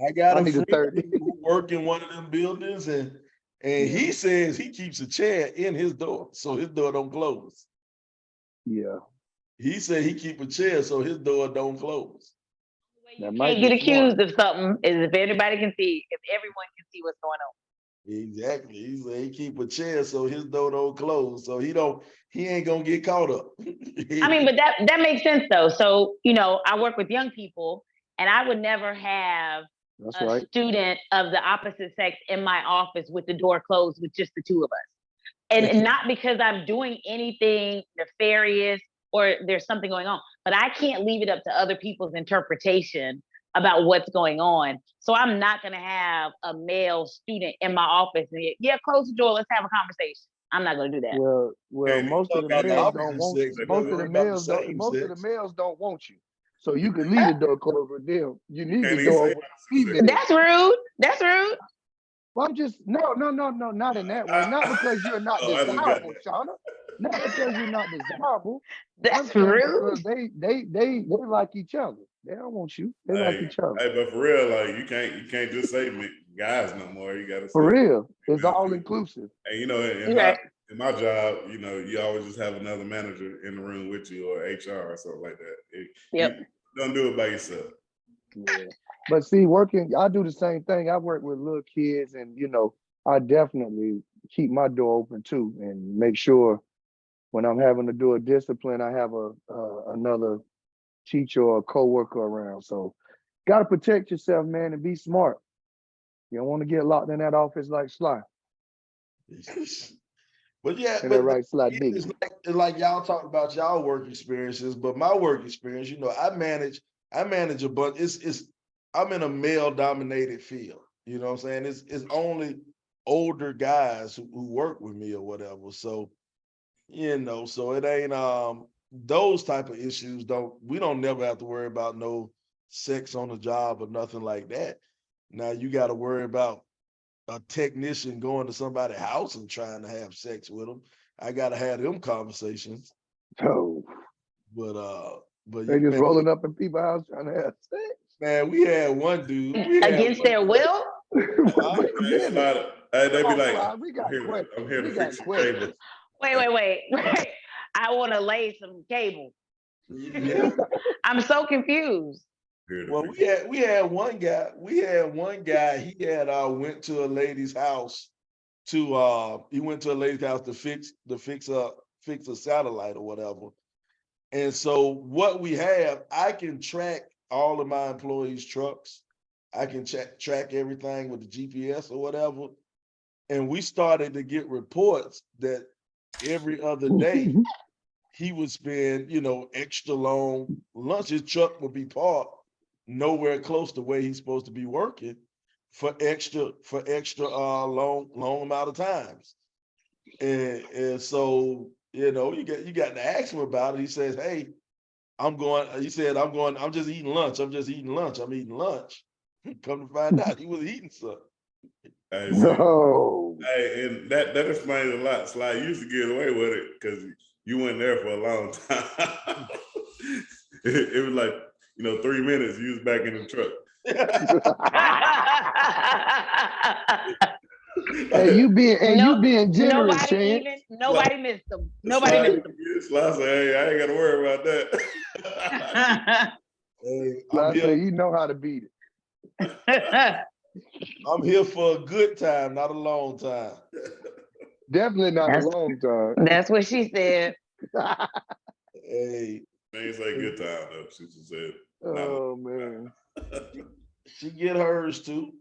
I got I a need a friend 30. who work in one of them buildings, and he says he keeps a chair in his door so his door don't close. Yeah, He said he keep a chair so his door don't close. You that can't might get be accused smart. of something is if everybody can see, if everyone can see what's going on. Exactly. He said he keep a chair so his door don't close, so he ain't gonna get caught up. I mean, but that makes sense though. So, I work with young people and I would never have That's a right. student of the opposite sex in my office with the door closed with just the two of us. And not because I'm doing anything nefarious or there's something going on, but I can't leave it up to other people's interpretation about what's going on. So I'm not going to have a male student in my office and close the door. Let's have a conversation. I'm not going to do that. Well, Hey, most of the about the males don't opposite want sex, you. but Most of the worry about the males don't. same Most of the sex. males don't want you. So you can leave the door closed with them. You need can't the even door say open with females. That's rude. That's rude. Well, I'm just no, not in that way. Not because you're not Oh, I just got desirable, Shauna. Not because you're not desirable. I'm That's saying rude. because they like each other. They don't want you. They like each other. Hey, but for real, like you can't just say guys no more. You gotta say For real, it's female all too. inclusive. And in Right. my job, you always just have another manager in the room with you or HR or something like that. Yep. You don't do it by yourself. Yeah. But see, I do the same thing. I work with little kids, and I definitely keep my door open too, and make sure when I'm having to do a discipline, I have another teacher or a coworker around. So, gotta protect yourself, man, and be smart. You don't want to get locked in that office like Sly. But yeah, And that but right, Sly it's Diggity. like y'all talk about y'all work experiences, but my work experience, I manage a bunch. I'm in a male dominated field. You know what I'm saying? It's only older guys who work with me or whatever. So, so it ain't those type of issues we don't never have to worry about no sex on the job or nothing like that. Now you got to worry about a technician going to somebody's house and trying to have sex with them. I gotta have them conversations. So But they just rolling up in people's house trying to have sex. Man, we had one dude Against their will? Wait a minute. They be Come on, like, Sly, we got questions. I'm here to We fix got your cable. questions. Wait. I want to lay some cable. Yeah. I'm so confused. Well, we had one guy. He had went to a lady's house to fix a satellite or whatever. And so what we have, I can track all of my employees' trucks. I can track everything with the GPS or whatever. And we started to get reports that every other day he would spend, extra long lunch. His truck would be parked nowhere close to where he's supposed to be working for extra long amount of times. And so, you got to ask him about it. He says, hey, I'm just eating lunch. I'm eating lunch. Come to find out he was eating something. Hey, No. Hey, and that explains a lot. Sly used to get away with it because you weren't there for a long time. it was like 3 minutes. You was back in the truck. you being generous, Chance. Nobody missed them. Nobody missed them. Sly said, hey, I ain't got to worry about that. Hey, I say you know how to beat it. I'm here for a good time, not a long time. Definitely not a That's long time. that's what she said. Hey, They ain't say good time though. She just said, Oh man. she get hers too.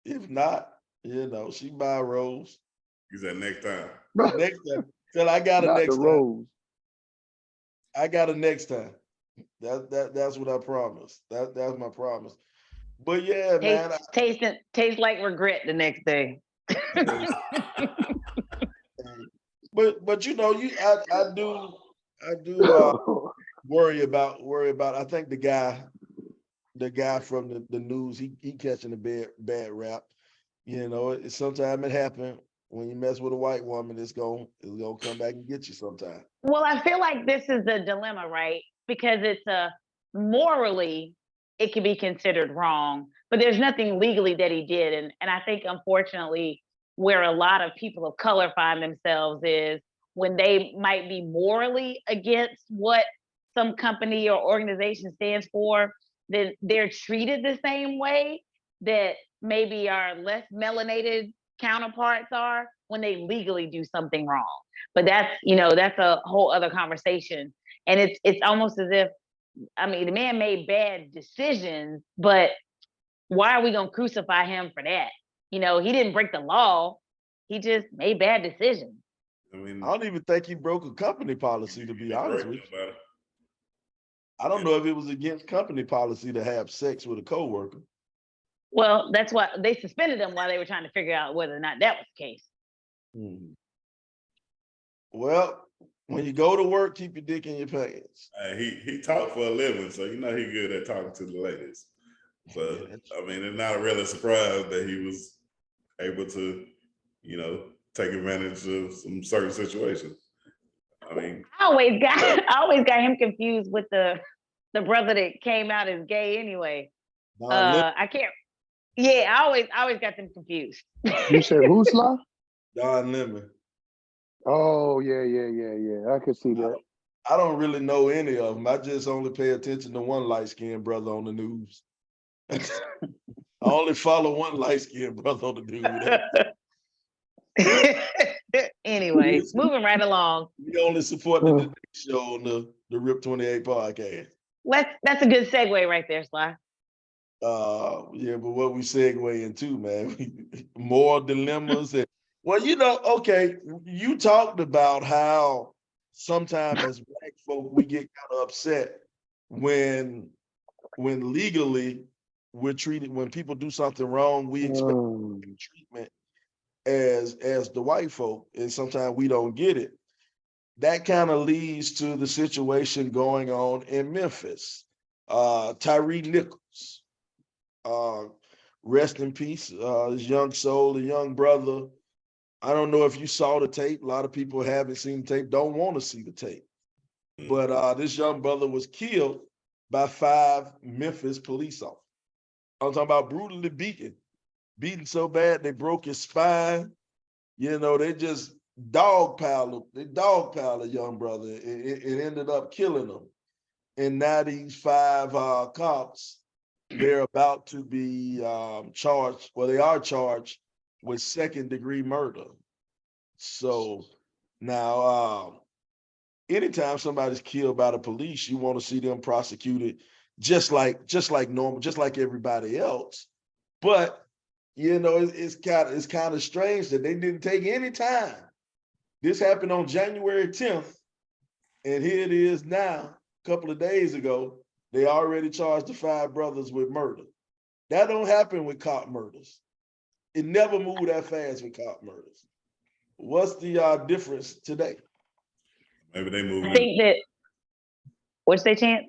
If not, she buy a rose. he said next time. Next time. Till I got a Not the next time. rose. I got a next time. That's what I promised. That's my promise. But yeah, man. Taste like regret the next day. But I do worry about. I think the guy from the news, he catching a bad rap. Sometimes it happens when you mess with a white woman. It's gonna come back and get you sometime. Well, I feel like this is the dilemma, right? Because it's morally, it can be considered wrong, but there's nothing legally that he did. And I think, unfortunately, where a lot of people of color find themselves is when they might be morally against what some company or organization stands for, then they're treated the same way that maybe our less melanated counterparts are when they legally do something wrong. But that's a whole other conversation. And it's almost as if, I mean, the man made bad decisions, but why are we gonna crucify him for that? He didn't break the law. He just made bad decisions. I mean, I don't even think he broke a company policy, to be honest with you. about it. I don't know if it was against company policy to have sex with a coworker. Well, that's why they suspended him while they were trying to figure out whether or not that was the case. Well, when you go to work, keep your dick in your pants. He talked for a living, so he good at talking to the ladies. So I mean, it's not really a surprise that he was able to, take advantage of some certain situations. I mean, I always got him confused with the brother that came out as gay anyway. I can't. Yeah, I always got them confused. You said who, Sly? Don Lemon. Oh yeah. I could see that. I don't really know any of them. I just only pay attention to one light-skinned brother on the news. I only follow one light-skinned brother on the news. Anyway, moving right along. We only support the show on the Rip 28 podcast. That's a good segue right there, Sly. Yeah, but what we segue into, man, more dilemmas. And, well, okay, you talked about how sometimes as Black folk, we get kind of upset when legally we're treated, when people do something wrong, we expect treatment as the white folk, and sometimes we don't get it. That kind of leads to the situation going on in Memphis. Tyre Nichols, rest in peace, his young soul, a young brother. I don't know if you saw the tape. A lot of people haven't seen the tape, don't want to see the tape. But this young brother was killed by 5 Memphis police officers. I'm talking about brutally beaten so bad they broke his spine. They just dogpiled a young brother. It ended up killing him. And now these 5 cops, they're about to be charged. Well, they are charged with 2nd-degree murder. So now, anytime somebody's killed by the police, you want to see them prosecuted just like normal, just like everybody else. But it's kind of strange that they didn't take any time. This happened on January 10th, and here it is now, a couple of days ago, they already charged the 5 brothers with murder. That don't happen with cop murders. It never moved that fast with cop murders. What's the difference today? Maybe they moved. I think that, what's their chance?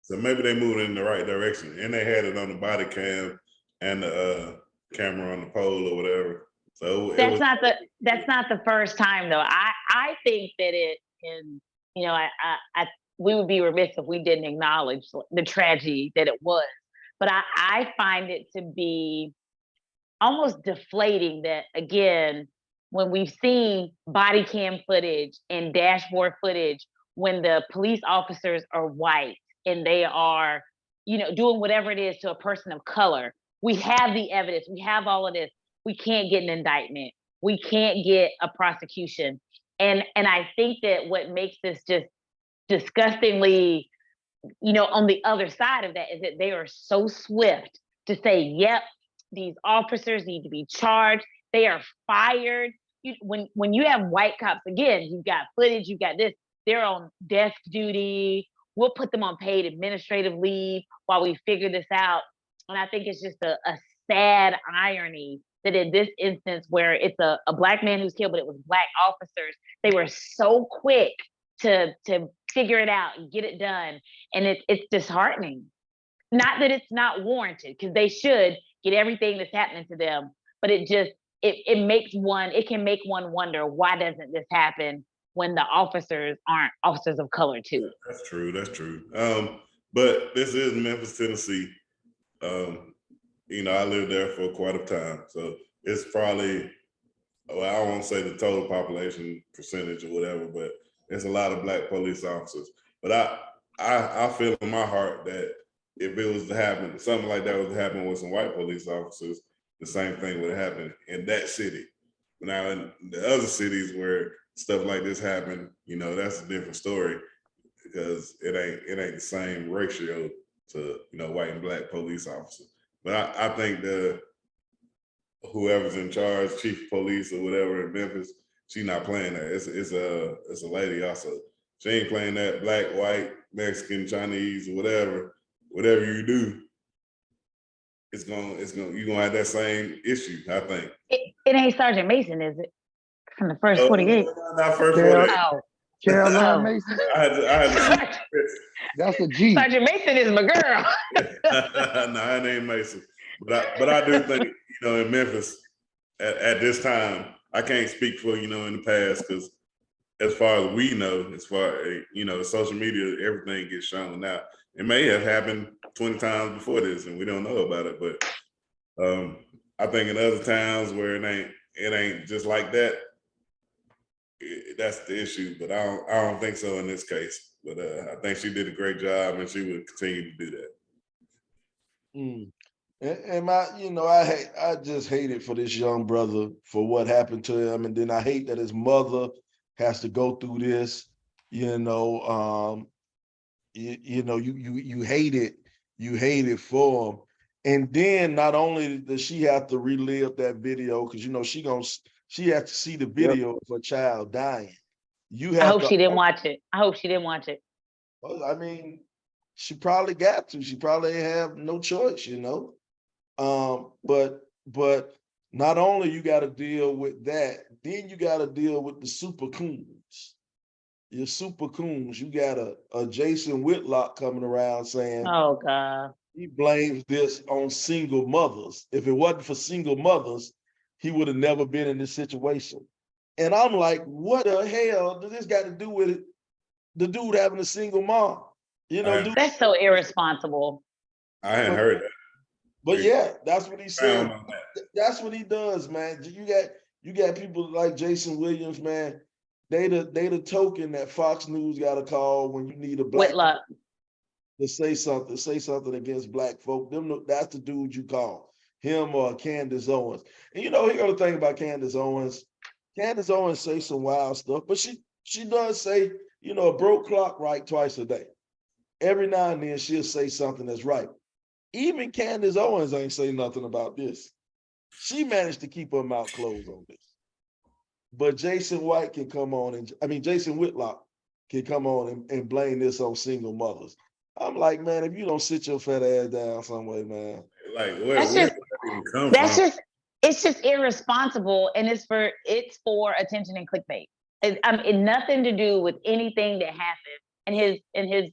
So maybe they moved in the right direction, and they had it on the body cam and the camera on the pole or whatever. So that's not the first time though. I think that we would be remiss if we didn't acknowledge the tragedy that it was. But I find it to be almost deflating that, again, when we've seen body cam footage and dashboard footage, when the police officers are white and they are, doing whatever it is to a person of color, we have the evidence, we have all of this. We can't get an indictment. we can't get a prosecution. And I think that what makes this just disgustingly, on the other side of that is that they are so swift to say, yep, these officers need to be charged. They are fired. When you have white cops, again, you've got footage, you've got this, they're on desk duty. We'll put them on paid administrative leave while we figure this out. And I think it's just a sad irony that in this instance where it's a Black man who's killed, but it was Black officers, they were so quick to figure it out and get it done. And it's disheartening. Not that it's not warranted, because they should get everything that's happening to them, but it can make one wonder, why doesn't this happen when the officers aren't officers of color too? That's true. But this is Memphis, Tennessee. I lived there for quite a time. So it's probably, I don't want to say the total population percentage or whatever, but there's a lot of Black police officers. But I feel in my heart that if it was to happen, something like that was to happen with some white police officers, the same thing would happen in that city. Now in the other cities where stuff like this happen, that's a different story, because it ain't the same ratio to white and Black police officers. But I think whoever's in charge, chief of police or whatever in Memphis, she's not playing that. It's a lady also. She ain't playing that Black, white, Mexican, Chinese, or whatever you do. You're gonna have that same issue, I think. It ain't Sergeant Mason, is it? From the first 48. Not first 48. Oh. Caroline Mason. I had to That's a G. Sergeant Mason is my girl. No, it ain't Mason. But I do think, in Memphis at this time, I can't speak for, in the past, because as far as we know, social media, everything gets shown now. It may have happened 20 times before this and we don't know about it, but I think in other towns where it ain't just like that, that's the issue. But I don't think so in this case. But I think she did a great job and she would continue to do that. And I just hate it for this young brother for what happened to him, and then I hate that his mother has to go through this. You hate it for him, and then not only does she have to relive that video, because she has to see the video of a child dying. I hope she didn't watch it. Well, I mean, she probably got to. She probably have no choice, But not only you got to deal with that, then you got to deal with the super coons. Your super coons. You got a Jason Whitlock coming around saying, "Oh God, he blames this on single mothers. If it wasn't for single mothers, he would have never been in this situation." And I'm like, what the hell does this got to do with it? The dude having a single mom, that's so irresponsible. I hadn't heard that. But yeah, that's what he said. That's what he does, man. You got people like Jason Williams, man. They the token that Fox News got to call when you need a Black Whitlock to say something against Black folk. That's the dude you call, him or Candace Owens. And here go the thing about Candace Owens. Candace Owens say some wild stuff, but she does say, a broke clock right twice a day. Every now and then she'll say something that's right. Even Candace Owens ain't say nothing about this. She managed to keep her mouth closed on this. But Jason Whitlock can come on and blame this on single mothers. I'm like, man, if you don't sit your fat ass down somewhere, man. Like, where did that even come from? It's just irresponsible, and it's for attention and clickbait. It's nothing to do with anything that happened. And his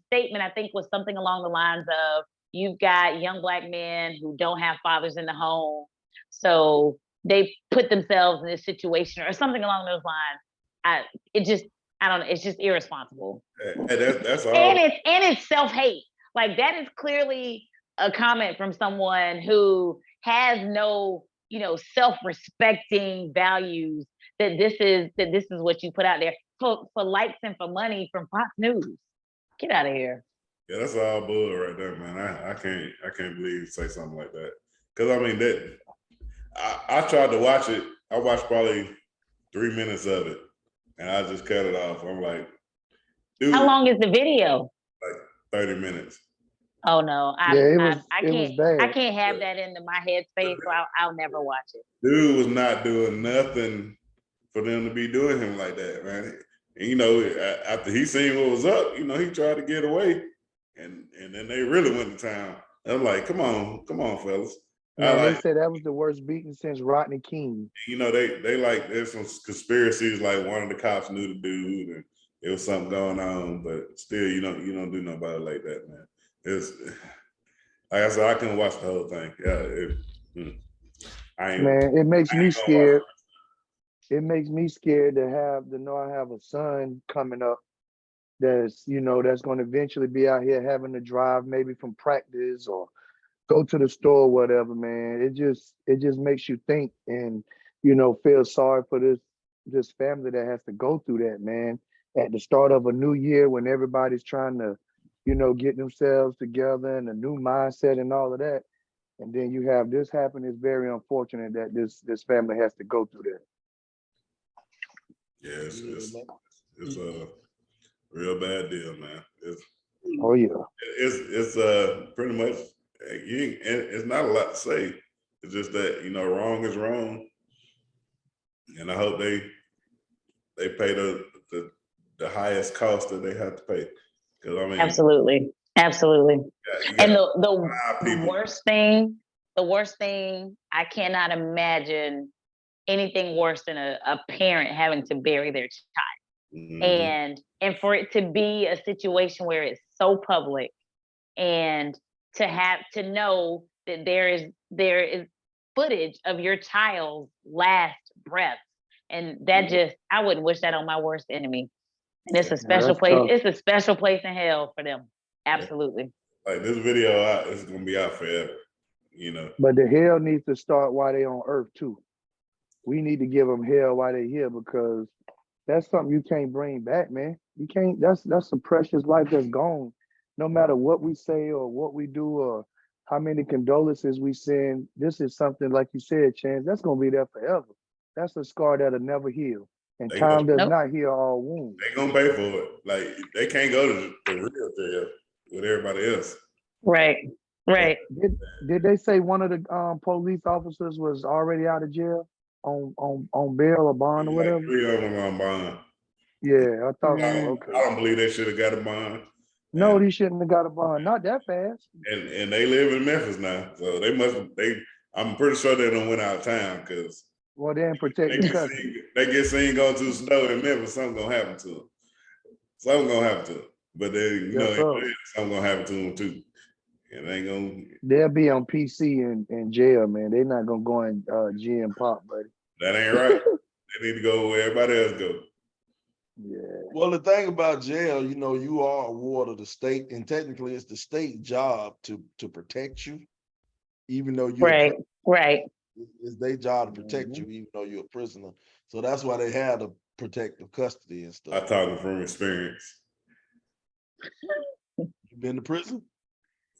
statement, I think, was something along the lines of, you've got young Black men who don't have fathers in the home, so they put themselves in this situation or something along those lines. It's just irresponsible. Hey, that's all. And it's self-hate. Like, that is clearly a comment from someone who has no, self-respecting values, that this is what you put out there for likes and for money from Fox News. Get out of here. Yeah, that's all bull right there, man. I can't believe you say something like that. Because I mean, that I tried to watch it. I watched probably 3 minutes of it, and I just cut it off. I'm like, dude, How long is the video? like 30 minutes. Oh no, Yeah, it I was can't. I bad. can't have that into my headspace, so I'll never watch it. Dude was not doing nothing for them to be doing him like that, man. And you know, after he seen what was up, you know, he tried to get away, and then they really went to town. I'm like, come on, fellas. Man, I they like, said that was the worst beating since Rodney King. you know, they like there's some conspiracies like one of the cops knew the dude and there was something going on, but still, you don't do nobody like that, man. It's like I said, I couldn't watch the whole thing. Yeah, Man, it makes me gonna watch scared. It makes me scared to know I have a son coming up that's going to eventually be out here having to drive maybe from practice or go to the store or whatever, man. It just makes you think and feel sorry for this family that has to go through that, man. At the start of a new year when everybody's trying to, get themselves together and a new mindset and all of that. And then you have this happen. It's very unfortunate that this family has to go through that. Yes, it's a real bad deal, man. Oh yeah. It's pretty much it's not a lot to say. It's just that wrong is wrong, and I hope they pay the highest cost that they have to pay. Because I mean, Absolutely. you got And the worst thing, I cannot imagine anything worse than a parent having to bury their child. Mm-hmm. And for it to be a situation where it's so public, and to have to know that there is footage of your child's last breath, and that just, I wouldn't wish that on my worst enemy. And it's a special place. Tough. It's a special place in hell for them. Absolutely. Like this video it's gonna be out forever, But the hell needs to start while they on Earth too. We need to give them hell while they're here, because that's something you can't bring back, man. You can't. That's a precious life that's gone. No matter what we say or what we do or how many condolences we send, this is something, like you said, Chance, that's gonna be there forever. That's a scar that'll never heal. And time does not heal all wounds. They gonna pay for it. Like they can't go to the real jail with everybody else. Right. Did they say one of the police officers was already out of jail on bail or bond or whatever? 3 of them on bond. Yeah, I thought so. Okay. I don't believe they should have got a bond. No, they shouldn't have got a bond. Not that fast. And they live in Memphis now, so I'm pretty sure they don't went out of town because. Well, they ain't protecting custody. They get seen going to the snow in Memphis. Something gonna happen to them. But then something gonna happen to them too. And they ain't gonna. They'll be on PC in jail, man. They're not gonna go in GM Pop, buddy. That ain't right. They need to go where everybody else go. Yeah. Well, the thing about jail, you are a ward of the state, and technically it's the state job to protect you, even though you're right. It's their job to protect you, even though you're a prisoner. So that's why they have the protective custody and stuff. I talk from experience. You been to prison?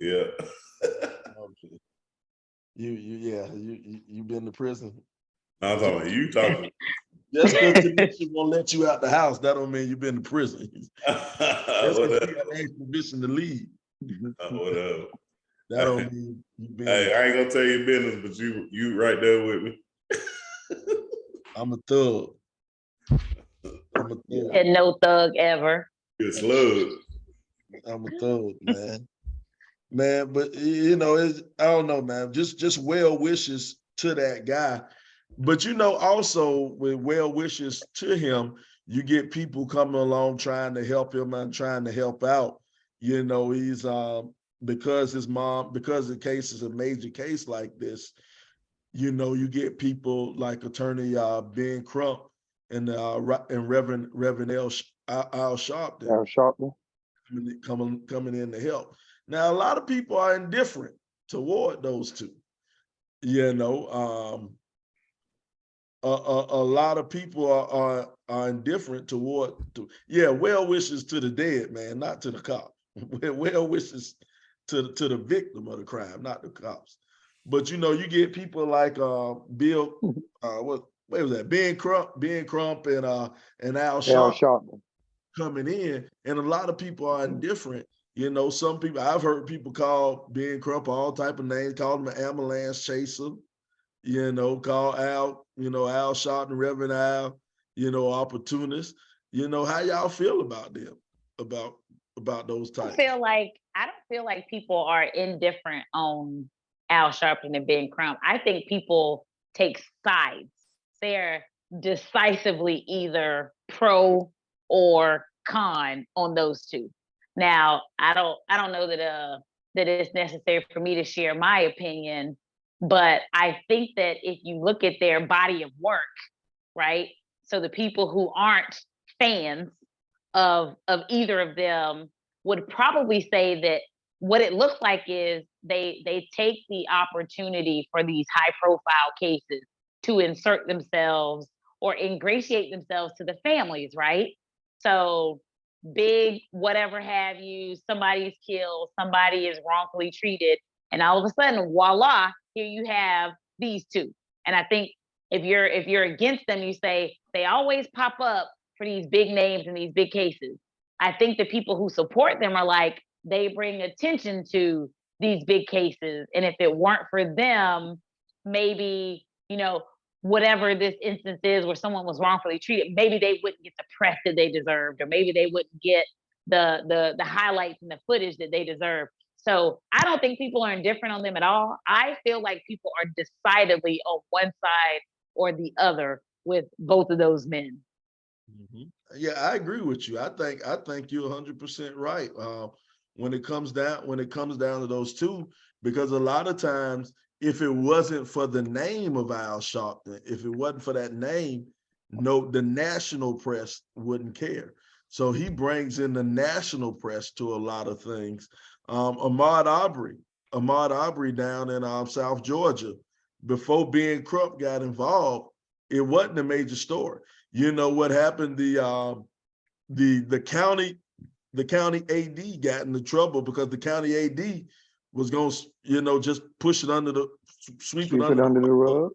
Yeah. Okay. You been to prison? No, I'm talking about you talking. Just because Tanisha won't let you out the house, that don't mean you've been to prison. That's because you got asked permission to leave. Whatever. That don't mean you've been. Hey, I ain't gonna tell you business, but you right there with me. I'm a thug. And no thug ever. You're a slug. I'm a thug, man. Man, but I don't know, man. Just well wishes to that guy. But also with well wishes to him, you get people coming along trying to help him and trying to help out. He's because the case is a major case like this, you get people like Attorney Ben Crump and Reverend Al Sharpton coming in to help. Now, a lot of people are indifferent toward those two. A lot of people are indifferent toward. Well wishes to the dead man, not to the cop. Well wishes to the victim of the crime, not the cops. But you get people like Bill, what was that? Ben Crump and Al Al Sharpton Sharpton. coming in, and a lot of people are indifferent. You know, some people, I've heard people call Ben Crump all type of names, call him an ambulance chaser, you know, call Al, you know, Al Sharpton, Reverend Al, you know, opportunist. You know, how y'all feel about them, about those types? I don't feel like people are indifferent on Al Sharpton and Ben Crump. I think people take sides. They're decisively either pro or con on those two. Now, I don't know that it's necessary for me to share my opinion, but I think that if you look at their body of work, right? So the people who aren't fans of either of them would probably say that what it looks like is they take the opportunity for these high profile cases to insert themselves or ingratiate themselves to the families, right? So big whatever have you, somebody is killed, somebody is wrongfully treated, and all of a sudden, voila, here you have these two. And I think if you're against them, you say they always pop up for these big names and these big cases. I think the people who support them are like, they bring attention to these big cases. And if it weren't for them, maybe, you know, whatever this instance is where someone was wrongfully treated, maybe they wouldn't get the press that they deserved, or maybe they wouldn't get the highlights and the footage that they deserve. So I don't think people are indifferent on them at all. I feel like people are decidedly on one side or the other with both of those men. Mm-hmm. Yeah, I agree with you. I think you're 100% right. When it comes down to those two, because a lot of times, if it wasn't for the name of Al Sharpton, if it wasn't for that name, the national press wouldn't care. So he brings in the national press to a lot of things. Ahmaud Arbery down in South Georgia, before Ben Crump got involved, it wasn't a major story. You know what happened? The county AD got into trouble because the county AD was going to, you know, just push it sweep it under the rug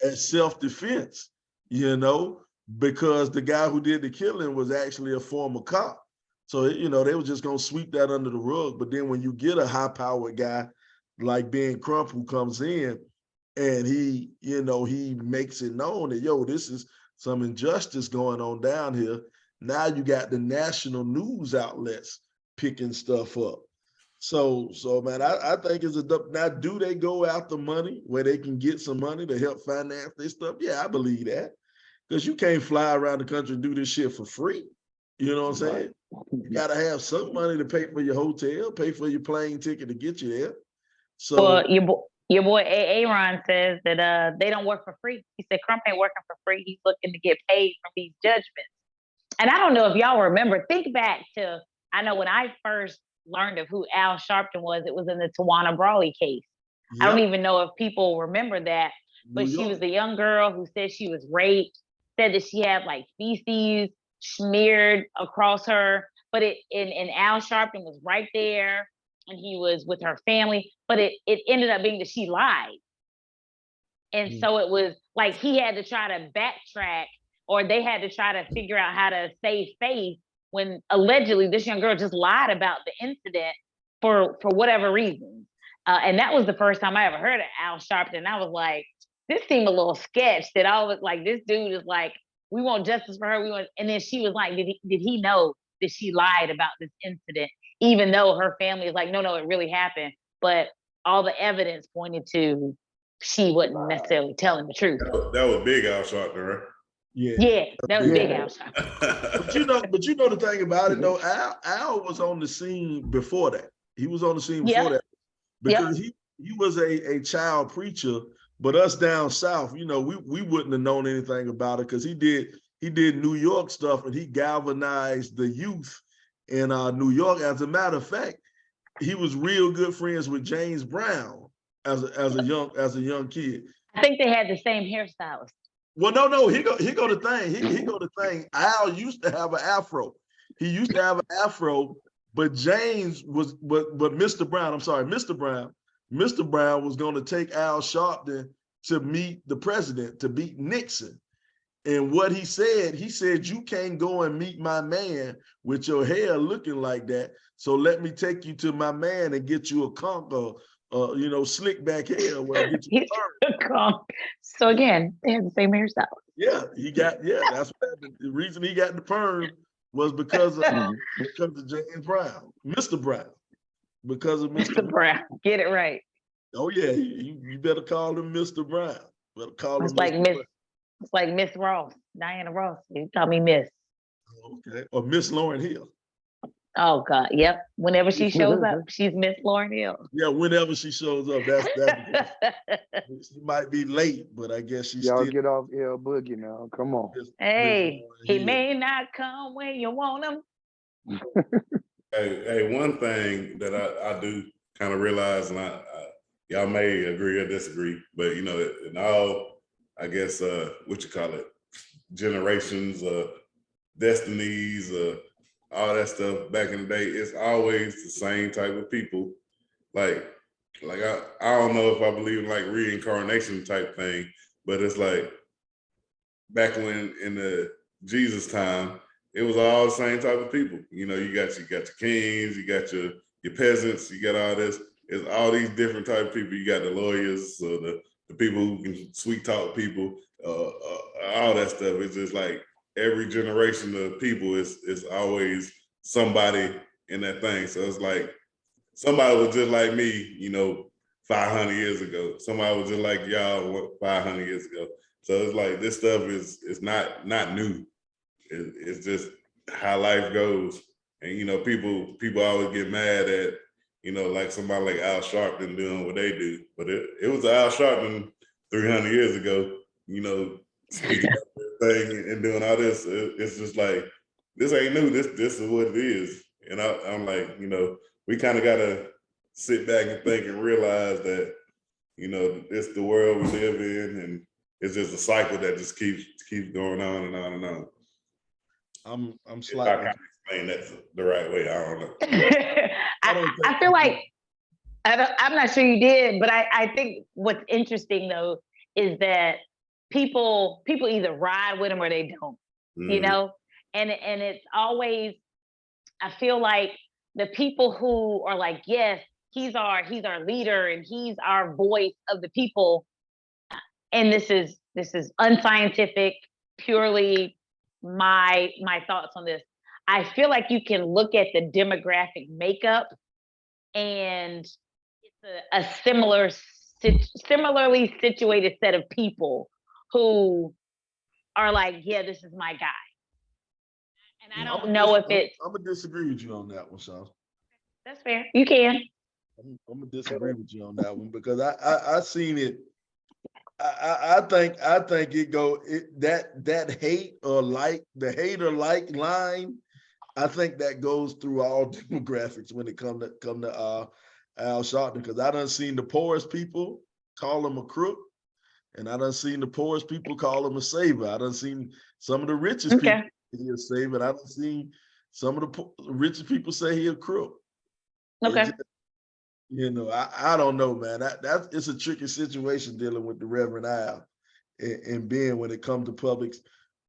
as self-defense, you know, because the guy who did the killing was actually a former cop. So, you know, they were just going to sweep that under the rug. But then when you get a high-powered guy like Ben Crump who comes in and he, you know, he makes it known that, yo, this is some injustice going on down here. Now you got the national news outlets picking stuff up. So man, I think it's now, do they go after money where they can get some money to help finance this stuff? Yeah, I believe that. Because you can't fly around the country and do this shit for free. You know what I'm saying? You got to have some money to pay for your hotel, pay for your plane ticket to get you there. So well, your boy Aaron says that they don't work for free. He said Crump ain't working for free. He's looking to get paid from these judgments. And I don't know if y'all remember, think back to, I know when I first learned of who Al Sharpton was, it was in the Tawana Brawley case. Yep. I don't even know if people remember that, but she was a young girl who said she was raped, said that she had like feces smeared across her, but and Al Sharpton was right there and he was with her family, but it ended up being that she lied. And so it was like he had to try to backtrack, or they had to try to figure out how to save face when allegedly this young girl just lied about the incident for whatever reason. And that was the first time I ever heard of Al Sharpton. And I was like, this seemed a little sketch, that I was like, this dude is like, we want justice for her. And then she was like, did he know that she lied about this incident? Even though her family is like, no, it really happened. But all the evidence pointed to she wasn't necessarily telling the truth. That was big Al Sharpton, right? Yeah, that was big Al Sharpton. But you know the thing about it though, Al was on the scene before that. He was on the scene before that because he was a child preacher. But us down south, you know, we wouldn't have known anything about it because he did New York stuff and he galvanized the youth in New York. As a matter of fact, he was real good friends with James Brown as a young kid. I think they had the same hairstylist. Well, no, he go the thing. He go the thing. Al used to have an afro. He used to have an afro, but James was, but Mr. Brown, I'm sorry, Mr. Brown was going to take Al Sharpton to meet the president, to beat Nixon. And what he said, you can't go and meet my man with your hair looking like that. So let me take you to my man and get you a conk or slick back hair where I get you He's a conk. So again, they have the same hairstyle. Yeah, that's what happened. The reason he got the perm was because of James Brown, Mr. Brown. Because of Mr. Brown. Get it right. Oh yeah, you better call him Mr. Brown. Better call It's him like Mr. Miss. Brown. It's like Miss Ross, Diana Ross. You call me Miss. Okay, or Miss Lauryn Hill. Oh God, yep. Whenever she shows up, she's Miss Lauryn Hill. Yeah, whenever she shows up, that's she might be late, but I guess she's Y'all still get off L Boogie now. Come on. Hey, he Hill. may not come when you want him. Hey, one thing that I do kind of realize, and y'all may agree or disagree, but in all, I guess what you call it, generations, destinies, all that stuff back in the day, it's always the same type of people. Like I don't know if I believe in like reincarnation type thing, but it's like back when in the Jesus time, it was all the same type of people. You got your kings, you got your peasants, you got all this. It's all these different type of people. You got the lawyers, the people who can sweet talk people, all that stuff. It's just like every generation of people is always somebody in that thing. So it's like somebody was just like me, 500 years ago. Somebody was just like y'all 500 years ago. So it's like this stuff is not new. It's just how life goes. And people always get mad at like somebody like Al Sharpton doing what they do. But it was Al Sharpton 300 years ago, speaking of thing and doing all this. It's just like this ain't new. This is what it is. And I'm like, we kind of gotta sit back and think and realize that it's the world we live in, and it's just a cycle that just keeps going on and on and on. I'm slightly. I can't explain that the right way. I don't know. I feel like I'm not sure you did, but I think what's interesting though is that people either ride with them or they don't. And it's always, I feel like the people who are like, yes, he's our leader and he's our voice of the people. And this is unscientific, purely my thoughts on this. I feel like you can look at the demographic makeup and it's a similarly situated set of people who are like, yeah, this is my guy. And I don't know if it's... I'm going to disagree with you on that one, Sean. That's fair. You can. I'm going to disagree with you on that one because I seen it. I think that hate or like the hate or like line, I think that goes through all demographics when it come to Al Sharpton, because I done seen the poorest people call him a crook, and I done seen the poorest people call him a saver. I done seen some of the richest people say he a saver, and I done seen some of the richest people say he a crook. Okay. I don't know, man. That it's a tricky situation dealing with the Reverend Al and being when it comes to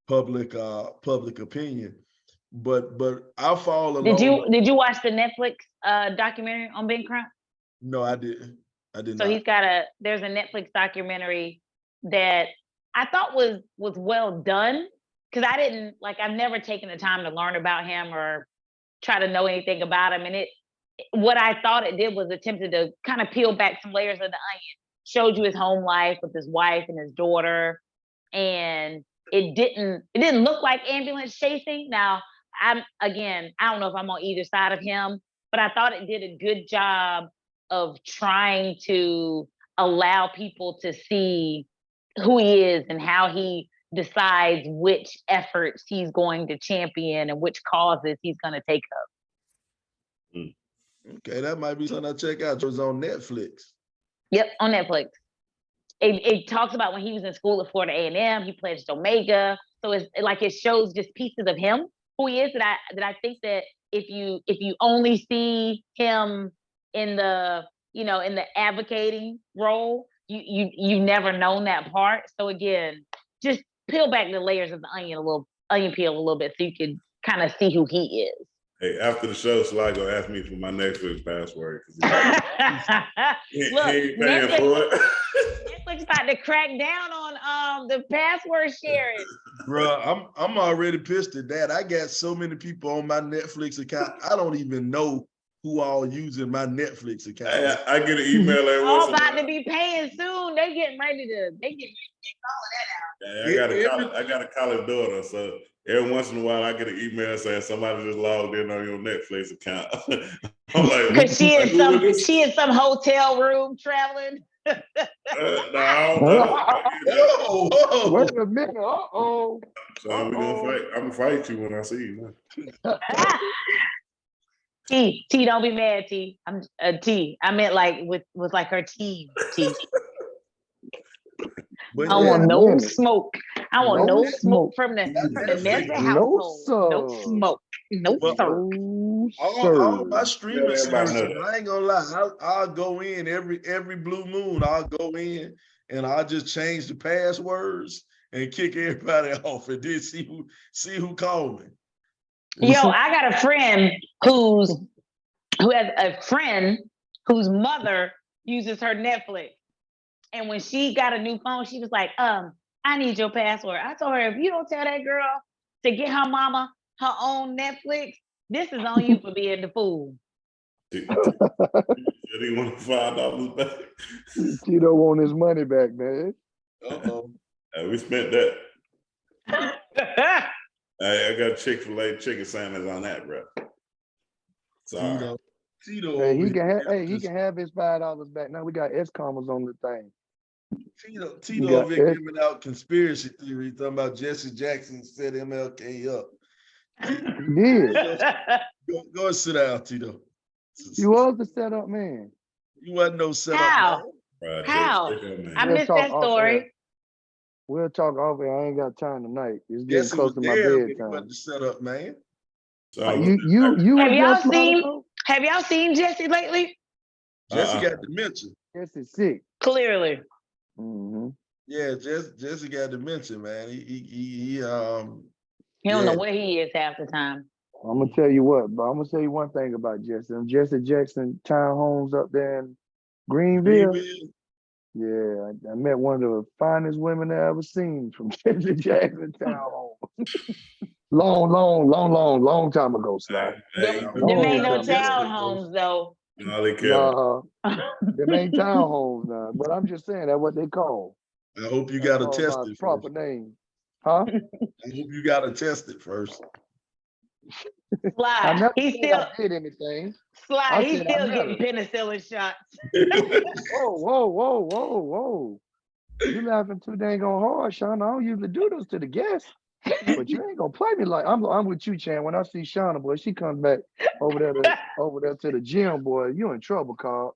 public opinion. But I fall along. Did you watch the Netflix documentary on Ben Crump? No, I didn't. So he's got there's a Netflix documentary that I thought was well done, because I've never taken the time to learn about him or try to know anything about him. And what I thought it did was attempted to kind of peel back some layers of the onion, showed you his home life with his wife and his daughter. And it didn't look like ambulance chasing. Now, I don't know if I'm on either side of him, but I thought it did a good job of trying to allow people to see who he is and how he decides which efforts he's going to champion and which causes he's going to take up. Okay, that might be something I check out. It's on Netflix. Yep, on Netflix. It talks about when he was in school at Florida A&M, he pledged Omega. So it's like it shows just pieces of him, who he is, that I think that if you only see him in the advocating role, you never known that part. So again, just peel back the layers of the onion peel a little bit so you can kind of see who he is. Hey, after the show, Sly gonna ask me for my Netflix password. He Look, ain't paying for it. Netflix about to crack down on the password sharing. Bro, I'm already pissed at that. I got so many people on my Netflix account. I don't even know who all using my Netflix account. I get an email every All once in a about to while. be paying soon. They getting ready to all of that out. I got a college daughter, so every once in a while I get an email saying somebody just logged in on your Netflix account. I'm like, Because she who in some hotel room traveling. no, I don't know. Whoa. Wait a minute. Uh-oh. So we gonna fight. I'm gonna fight you when I see you. T, don't be mad, T. I'm T. I meant like with like her team, T. But I yeah, want no man. smoke. I want No no smoke from the Netflix. Nesbitt No, household. sir. No smoke. No, But- sir. No, all my sir. streaming Yeah, everybody services, know I ain't gonna lie. I'll go in every blue moon. I'll go in and I'll just change the passwords and kick everybody off, and then see who called me. Yo, I got a friend who has a friend whose mother uses her Netflix. And when she got a new phone, she was like, I need your password. I told her, if you don't tell that girl to get her mama her own Netflix, this is on you for being the fool. Did he want $5 back? Tito want his money back, man. Uh-oh. We spent that. I got Chick-fil-A chicken sandwich on that, bro. Sorry. Tito Hey, over he can here have. Hey, he just- can have his $5 back. Now we got S-commas on the thing. Tito got over here it. giving out conspiracy theories, talking about Jesse Jackson set MLK up. He did. Go and sit down, Tito. He was the setup man. You wasn't no setup. How? Man. Right, How? chicken, I man. missed that story. We'll talk off air. I ain't got time tonight. It's getting Jesse close was to my there, but he bedtime. wasn't the setup man. So, You Have and y'all Jess seen? Monaco? Have y'all seen Jesse lately? Jesse got dementia. Jesse is sick. Clearly. Mm-hmm. Yeah, Jesse got dementia, man. He He don't know where he is half the time. I'm gonna tell you what, but I'm gonna tell you one thing about Jesse. Them Jesse Jackson townhomes up there in Greenville. Yeah, I met one of the finest women I ever seen from Jesse Jackson townhome. long time ago, Sly. Them Long ain't no time ago. townhomes though. No, they care. Nah, them ain't townhomes now. But I'm just saying that's what they call. I hope you That's got to called test by it its proper first. name. Huh? I hope you got to test it first. I Sly, never he's said still I did anything. Sly, I he's said I still never. getting penicillin shots. Whoa. You laughing too dang on hard, Sean. I don't usually do those to the guests. But you ain't gonna play me like I'm with you, Chan. When I see Shauna, boy, she comes back over there to the gym, boy. You in trouble, Carl.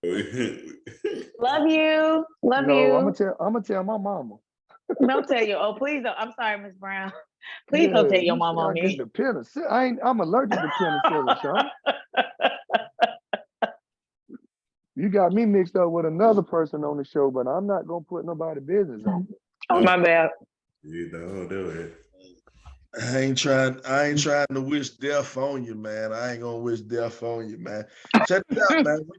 Love you. Love No, you. I'm gonna tell my mama. Don't tell you. Oh, please don't. I'm sorry, Miss Brown. Please don't tell your you mama say on I me. get the penicillin. I'm allergic to penicillin, Sean. You got me mixed up with another person on the show, but I'm not gonna put nobody business on. Oh, my bad. You don't do it. I ain't trying to wish death on you, man. I ain't gonna wish death on you, man. Check it out, man. We're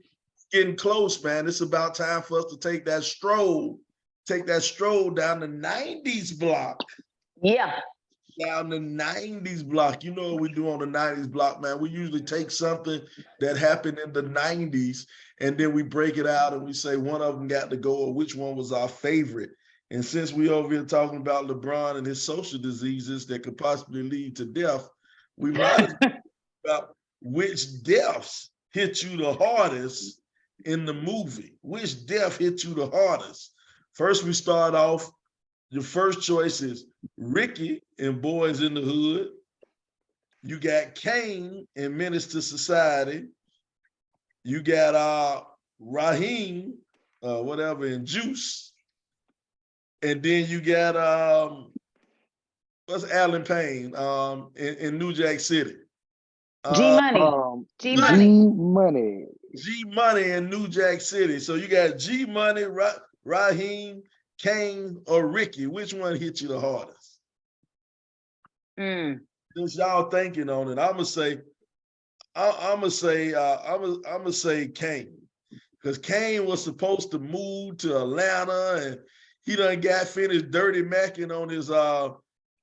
getting close, man. It's about time for us to take that stroll down the 90s block. Yeah. Down the 90s block. You know what we do on the 90s block, man. We usually take something that happened in the 90s and then we break it out and we say one of them got to go or which one was our favorite. And since we over here talking about LeBron and his social diseases that could possibly lead to death, we might as well talk about which deaths hit you the hardest in the movie. Which death hit you the hardest? First, we start off. Your first choice is Ricky in Boys in the Hood. You got Kane in Menace to Society. You got Raheem, whatever, in Juice. And then you got what's Alan Payne in New Jack City. G Money. G Money in New Jack City. So you got G Money, Raheem, Kane or Ricky, which one hit you the hardest? Mm. Since y'all thinking on it, I'm gonna say Kane, because Kane was supposed to move to Atlanta, and he done got finished dirty macking on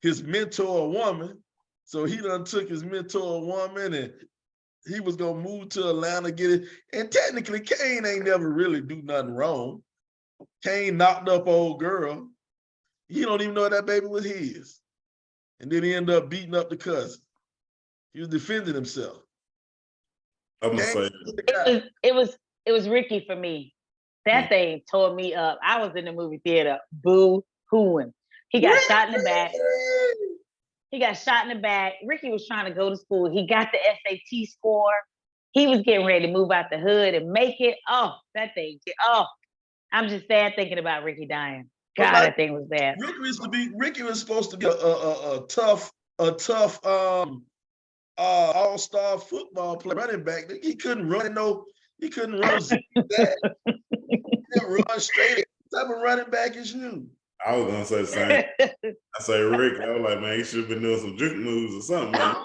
his mentor woman. So he done took his mentor woman, and he was gonna move to Atlanta, get it. And technically, Kane ain't never really do nothing wrong. Kane knocked up old girl. He don't even know that baby was his. And then he ended up beating up the cousin. He was defending himself. I'm gonna say It was Ricky for me. That thing tore me up. I was in the movie theater, boo-hooing. He got shot in the back. He got shot in the back. Ricky was trying to go to school. He got the SAT score. He was getting ready to move out the hood and make it. Oh, that thing. Oh, I'm just sad thinking about Ricky dying. God, that thing was bad. Ricky was supposed to be a tough all-star football player, running back. He couldn't run he couldn't run zigzag. He didn't run straight. What type of running back is you? I was gonna say the same. I say Rick. I was like, man, he should have been doing some juke moves or something, man.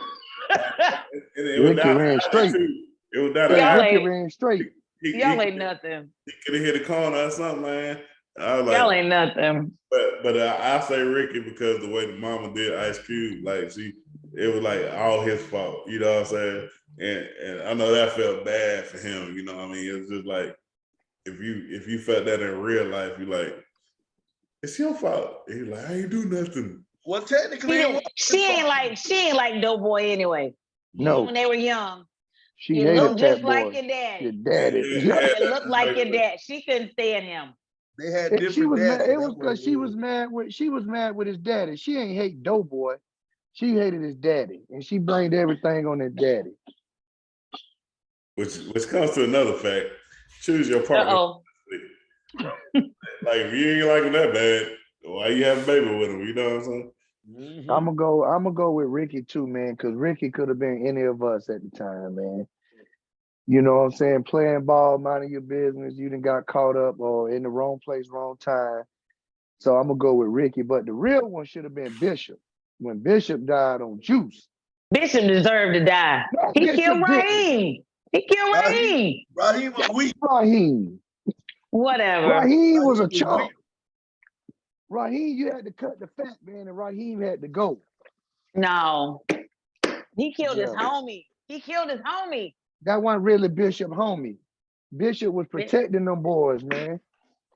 Ricky ran straight. It was that. Ricky ran straight. Y'all ain't nothing. He could have hit a corner or something, man. I was like, y'all ain't nothing. But I say Ricky because the way the mama did Ice Cube, like it was like all his fault. You know what I'm saying? And I know that felt bad for him. You know what I mean? It's just like if you felt that in real life, you like, it's your fault. He's like, I ain't do nothing. Well, technically, she ain't like Doughboy anyway. No, when they were young, she you hated look just that like boy. your daddy. Your daddy. It looked like your dad. She couldn't stand him. They had different. She was mad. daddies. It was because she was mad with his daddy. She ain't hate Doughboy. She hated his daddy, and she blamed everything on his daddy. Which comes to another fact. Choose your partner. Like if you ain't like him that bad, why you have a baby with him? You know what I'm saying? Mm-hmm. I'm gonna go with Ricky too, man, because Ricky could have been any of us at the time, man. You know what I'm saying? Playing ball, minding your business, you done got caught up or in the wrong place, wrong time. So I'm gonna go with Ricky. But the real one should have been Bishop. When Bishop died on juice. Bishop deserved to die. He killed Raheem. He killed Raheem. Raheem was weak. Raheem. Whatever. Raheem was a chump. Raheem, you had to cut the fat, man, and Raheem had to go. No. He killed his homie. He killed his homie. That wasn't really Bishop homie. Bishop was protecting them boys, man.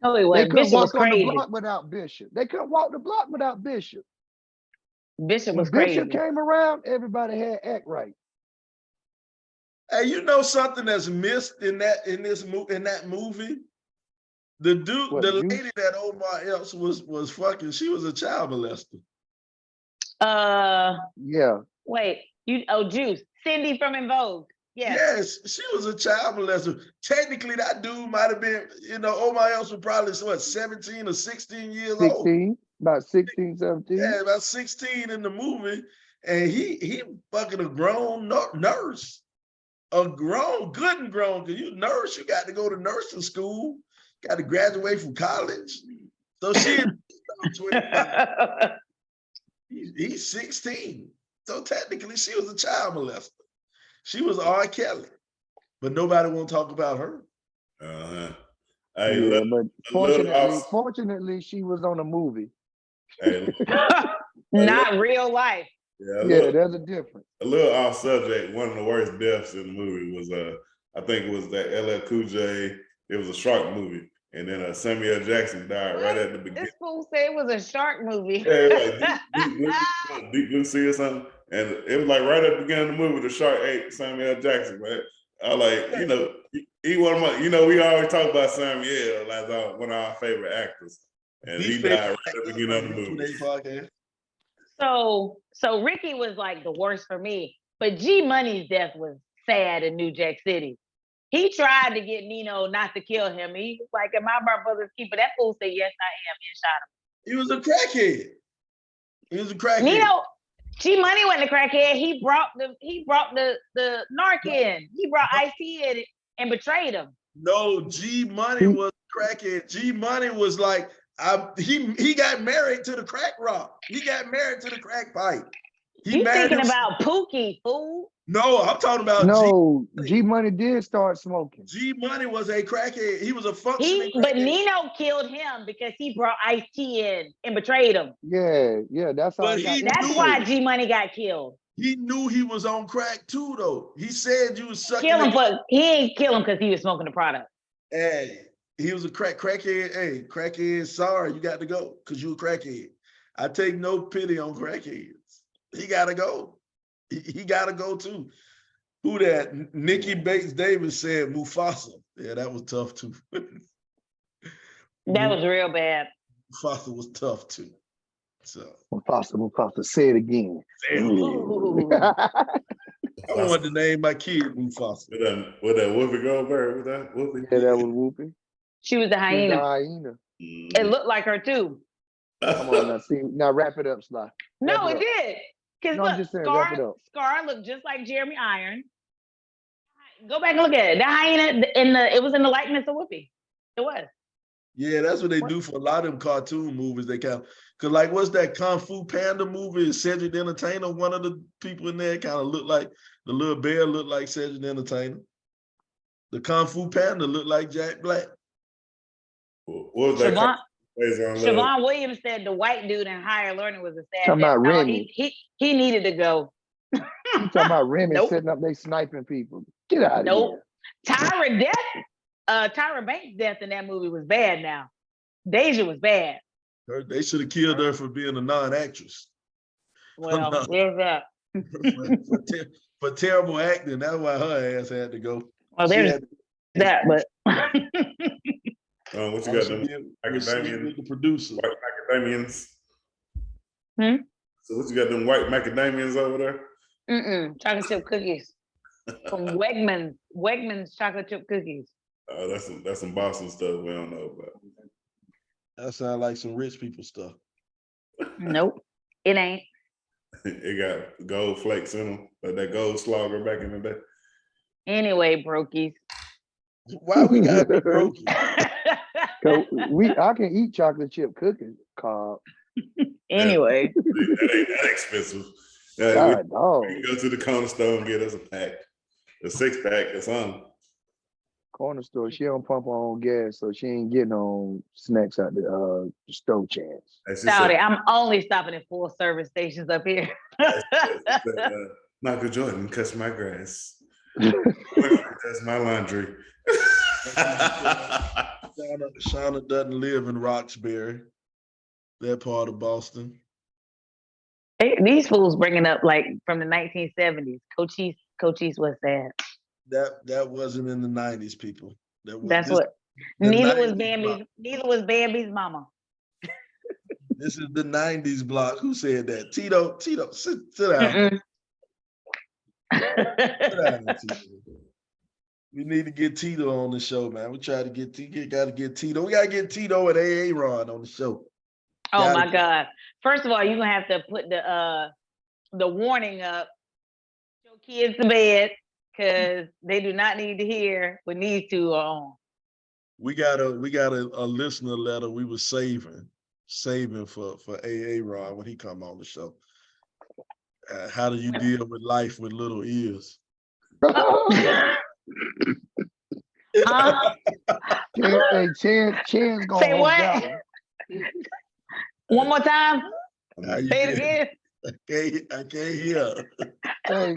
No, he wasn't. They couldn't Bishop was walk on the crazy. block without Bishop. They couldn't walk the block without Bishop. Bishop was when crazy. Bishop came around, everybody had act right. Hey, you know something that's missed in that movie? The lady that Omar Epps was fucking, she was a child molester. Yeah. Wait, Juice. Cindy from In Vogue. Yes, she was a child molester. Technically, that dude might have been, Omar Epps was probably 17 or 16 years old. 16, about 16, 17. Yeah, about 16 in the movie. And he fucking a grown nurse. A grown, good and grown, because you nurse, you got to go to nursing school, got to graduate from college. So she 25. He's 16. So technically she was a child molester. She was R. Kelly, but nobody won't talk about her. Hey, but fortunately, she was on a movie. Hey, not real life. Yeah, there's a difference. A little off subject. One of the worst deaths in the movie was I think it was that LL Cool J. It was a shark movie, and then Samuel Jackson died right at the beginning. This fool said it was a shark movie. Yeah, like Deep Blue Sea or something, and it was like right at the beginning of the movie. The shark ate Samuel Jackson, man. I like, he one of my, we always talk about Samuel as one of our favorite actors, and he died right at the beginning of the movie. So Ricky was like the worst for me, but G Money's death was sad in New Jack City. He tried to get Nino not to kill him. He was like, "Am I my brother's keeper?" That fool said, "Yes, I am," and shot him. He was a crackhead. He was a crackhead. Nino, G Money wasn't a crackhead. He brought the narc in. He brought Ice-T in and betrayed him. No, G Money was crackhead. G Money was like He got married to the crack rock. He got married to the crack pipe. You thinking about Pookie, fool? No, I'm talking about No, G Money did start smoking. G Money was a crackhead. He was a functioning But crackhead. Nino killed him because he brought Ice-T in and betrayed him. Yeah, that's how. But That's why G Money got killed. He knew he was on crack too, though. He said you was sucking. Kill him, but he ain't kill him because he was smoking the product. Hey, he was a crackhead. Hey, crackhead, sorry, you got to go because you a crackhead. I take no pity on crackheads. He got to go. He got to go too. Who that? Nikki Bates Davis said Mufasa. Yeah, that was tough too. That was real bad. Mufasa was tough too. So Mufasa, say it again. I wanted to name my kid Mufasa. With that Whoopi Goldberg, with that Whoopi. Yeah, that was Whoopi. She was the hyena. It looked like her too. Come on now wrap it up, Sly. No, it did. Because I'm just saying, wrap it up. Scar looked just like Jeremy Irons. Go back and look at it. The hyena it was in the likeness of Whoopi. It was. Yeah, that's what they do for a lot of them cartoon movies. They kind of, cause like what's that Kung Fu Panda movie? Cedric the Entertainer, one of the people in there kind of looked like the little bear looked like Cedric the Entertainer. The Kung Fu Panda looked like Jack Black. What was that? Siobhan Williams said the white dude in Higher Learning was a sad. Talking about Remy. He needed to go. You talking about Remy sitting up there sniping people? Get out of here. Tyra Banks' death in that movie was bad. Now, Deja was bad. They should have killed her for being a non-actress. Well, there's that. for terrible acting, that's why her ass had to go. Well, there's that, but. What you got them macadamians? The producer. White macadamians. So what you got them white macadamians over there? Chocolate chip cookies from Wegmans. Wegmans chocolate chip cookies. Oh, that's some Boston stuff we don't know about. That sounds like some rich people stuff. Nope, it ain't. It got gold flakes in them, like that gold slogger back in the day. Anyway, brokies. Why we gotta be brokies? I can eat chocolate chip cookies, Carl. Anyway. That ain't that expensive. We can go to the corner store and get us a pack. A 6-pack or something. Corner store, she don't pump her own gas, so she ain't getting on snacks at the stove chance. Saudi, I'm only stopping at full service stations up here. Michael Jordan cuts my grass. That's my laundry. Shauna doesn't live in Roxbury, that part of Boston. These fools bringing up like from the 1970s. Cochise was sad. That wasn't in the 90s, people. Neither was Bambi's mama. This is the 90s block. Who said that? Tito, sit down. Sit down, Tito. We need to get Tito on the show, man. We try to get Tito. We gotta get Tito and AA Ron on the show. Oh my God. First of all, you're gonna have to put the warning up. Your kids to bed, because they do not need to hear when these two are on. We got a listener letter we were saving for AA Ron when he come on the show. How do you deal with life with little ears? Hey, Chan's gonna say what? One more time. Say it again. I can't hear. Hey,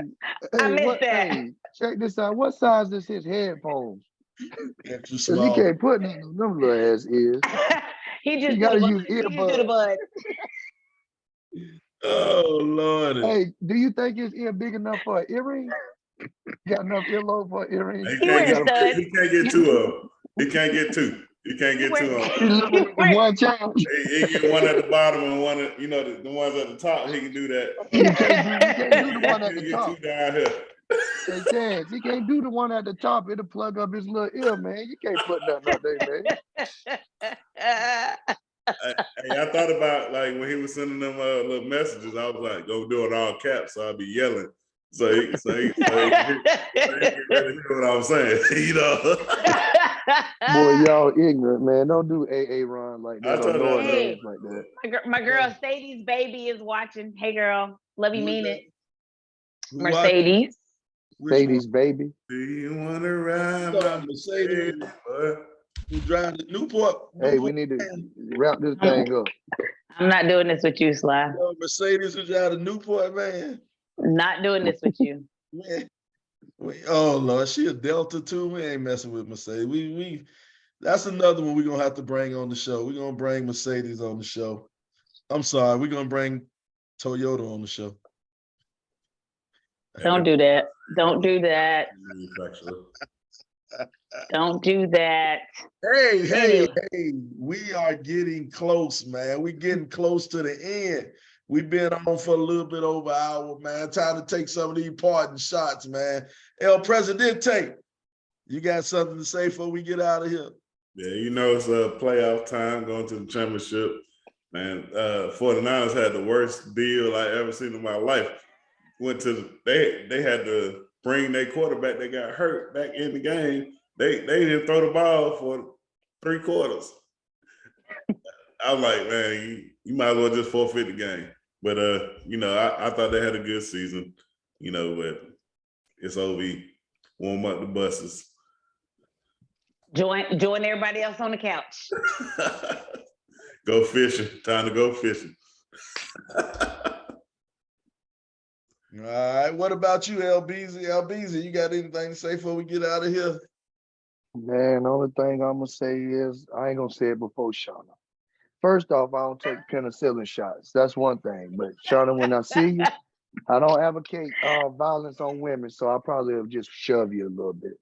I missed that. Hey, check this out. What size is his headphones? Because he can't put them in them little ass ears. He gotta use earbuds. Oh Lord. Hey, do you think his ear big enough for an earring? Got enough earlobe for an earring? He can't get two of them. He can't get two. You can't get two of them. One child. He get one at the bottom and one at, the ones at the top. He can do that. He can't do the one at the top. Two down here. Hey, Chance, he can't do the one at the top. It'll plug up his little ear, man. You can't put nothing up there, man. I thought about like when he was sending them little messages. I was like, go do it all caps, so I'll be yelling. So he can get ready to hear what I'm saying, Boy, y'all ignorant, man. Don't do AA run like I that or told no her, Hey. names like that. My girl Sadie's baby is watching. Hey, girl. Love you, Who mean that? it. Who Mercedes. Which one? Sadie's baby. do you want to ride No, my Mercedes. Mercedes, boy? Who drive the Newport? Hey, we need to wrap this thing up. I'm not doing this with you, Sly. Mercedes who drive the Newport, man. Not doing this with you. Man. Oh Lord, she a Delta too. We ain't messing with Mercedes. We that's another one we're gonna have to bring on the show. We're gonna bring Mercedes on the show. I'm sorry, we're gonna bring Toyota on the show. Don't do that. Don't do that. Don't do that. Hey, Anyway. we are getting close, man. We're getting close to the end. We've been on for a little bit over an hour, man. Time to take some of these parting shots, man. El Presidente, you got something to say before we get out of here? Yeah, you know it's a playoff time going to the championship. Man, 49ers had the worst deal I ever seen in my life. They had to bring their quarterback that got hurt back in the game. They didn't throw the ball for 3 quarters. I was like, man, you might as well just forfeit the game. But I thought they had a good season, but it's over. Warm up the buses. Join everybody else on the couch. Go fishing. Time to go fishing. All right. What about you, LBZ? LBZ, you got anything to say before we get out of here? Man, the only thing I'm gonna say is I ain't gonna say it before Shauna. First off, I don't take penicillin shots. That's one thing. But Shauna, when I see you, I don't advocate violence on women, so I probably will just shove you a little bit.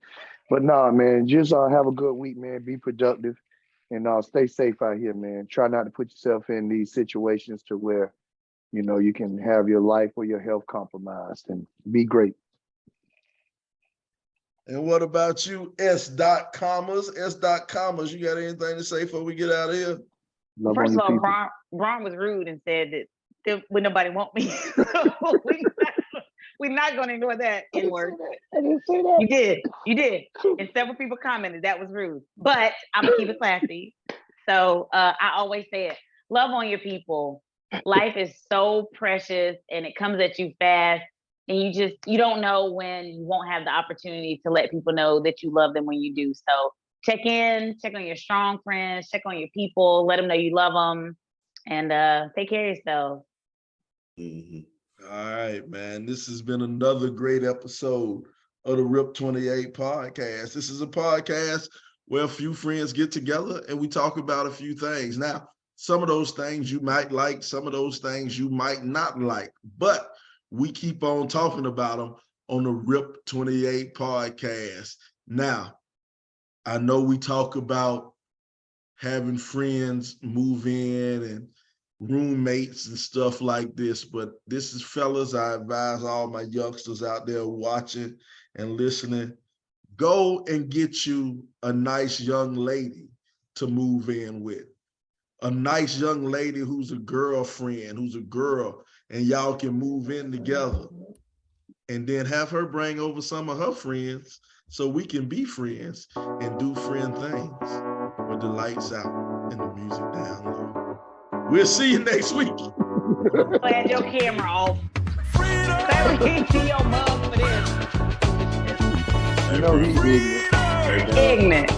But nah, man, just have a good week, man. Be productive and stay safe out here, man. Try not to put yourself in these situations to where, you can have your life or your health compromised, and be great. And what about you, S.Commas? S.Commas, you got anything to say before we get out of here? Love First on of your all, people. Ron was rude and said that would nobody want me. We're not going to ignore that N-word. I didn't say that. You did. And several people commented that was rude. But I'm going to keep it classy. So I always say it. Love on your people. Life is so precious and it comes at you fast. And you don't know when you won't have the opportunity to let people know that you love them when you do. So check on your strong friends, check on your people, let them know you love them, and take care of yourself. Mm-hmm. All right, man. This has been another great episode of the RIP 28 podcast. This is a podcast where a few friends get together and we talk about a few things. Now, some of those things you might like, some of those things you might not like, but we keep on talking about them on the RIP 28 podcast. Now, I know we talk about having friends move in and roommates and stuff like this, but this is, fellas, I advise all my youngsters out there watching and listening, go and get you a nice young lady to move in with. A nice young lady who's a girlfriend, who's a girl, and y'all can move in together. And then have her bring over some of her friends so we can be friends and do friend things with the lights out and the music down low. We'll see you next week. Glad your camera off. Glad we can't see your mug for this. He's ignorant. Ignorant.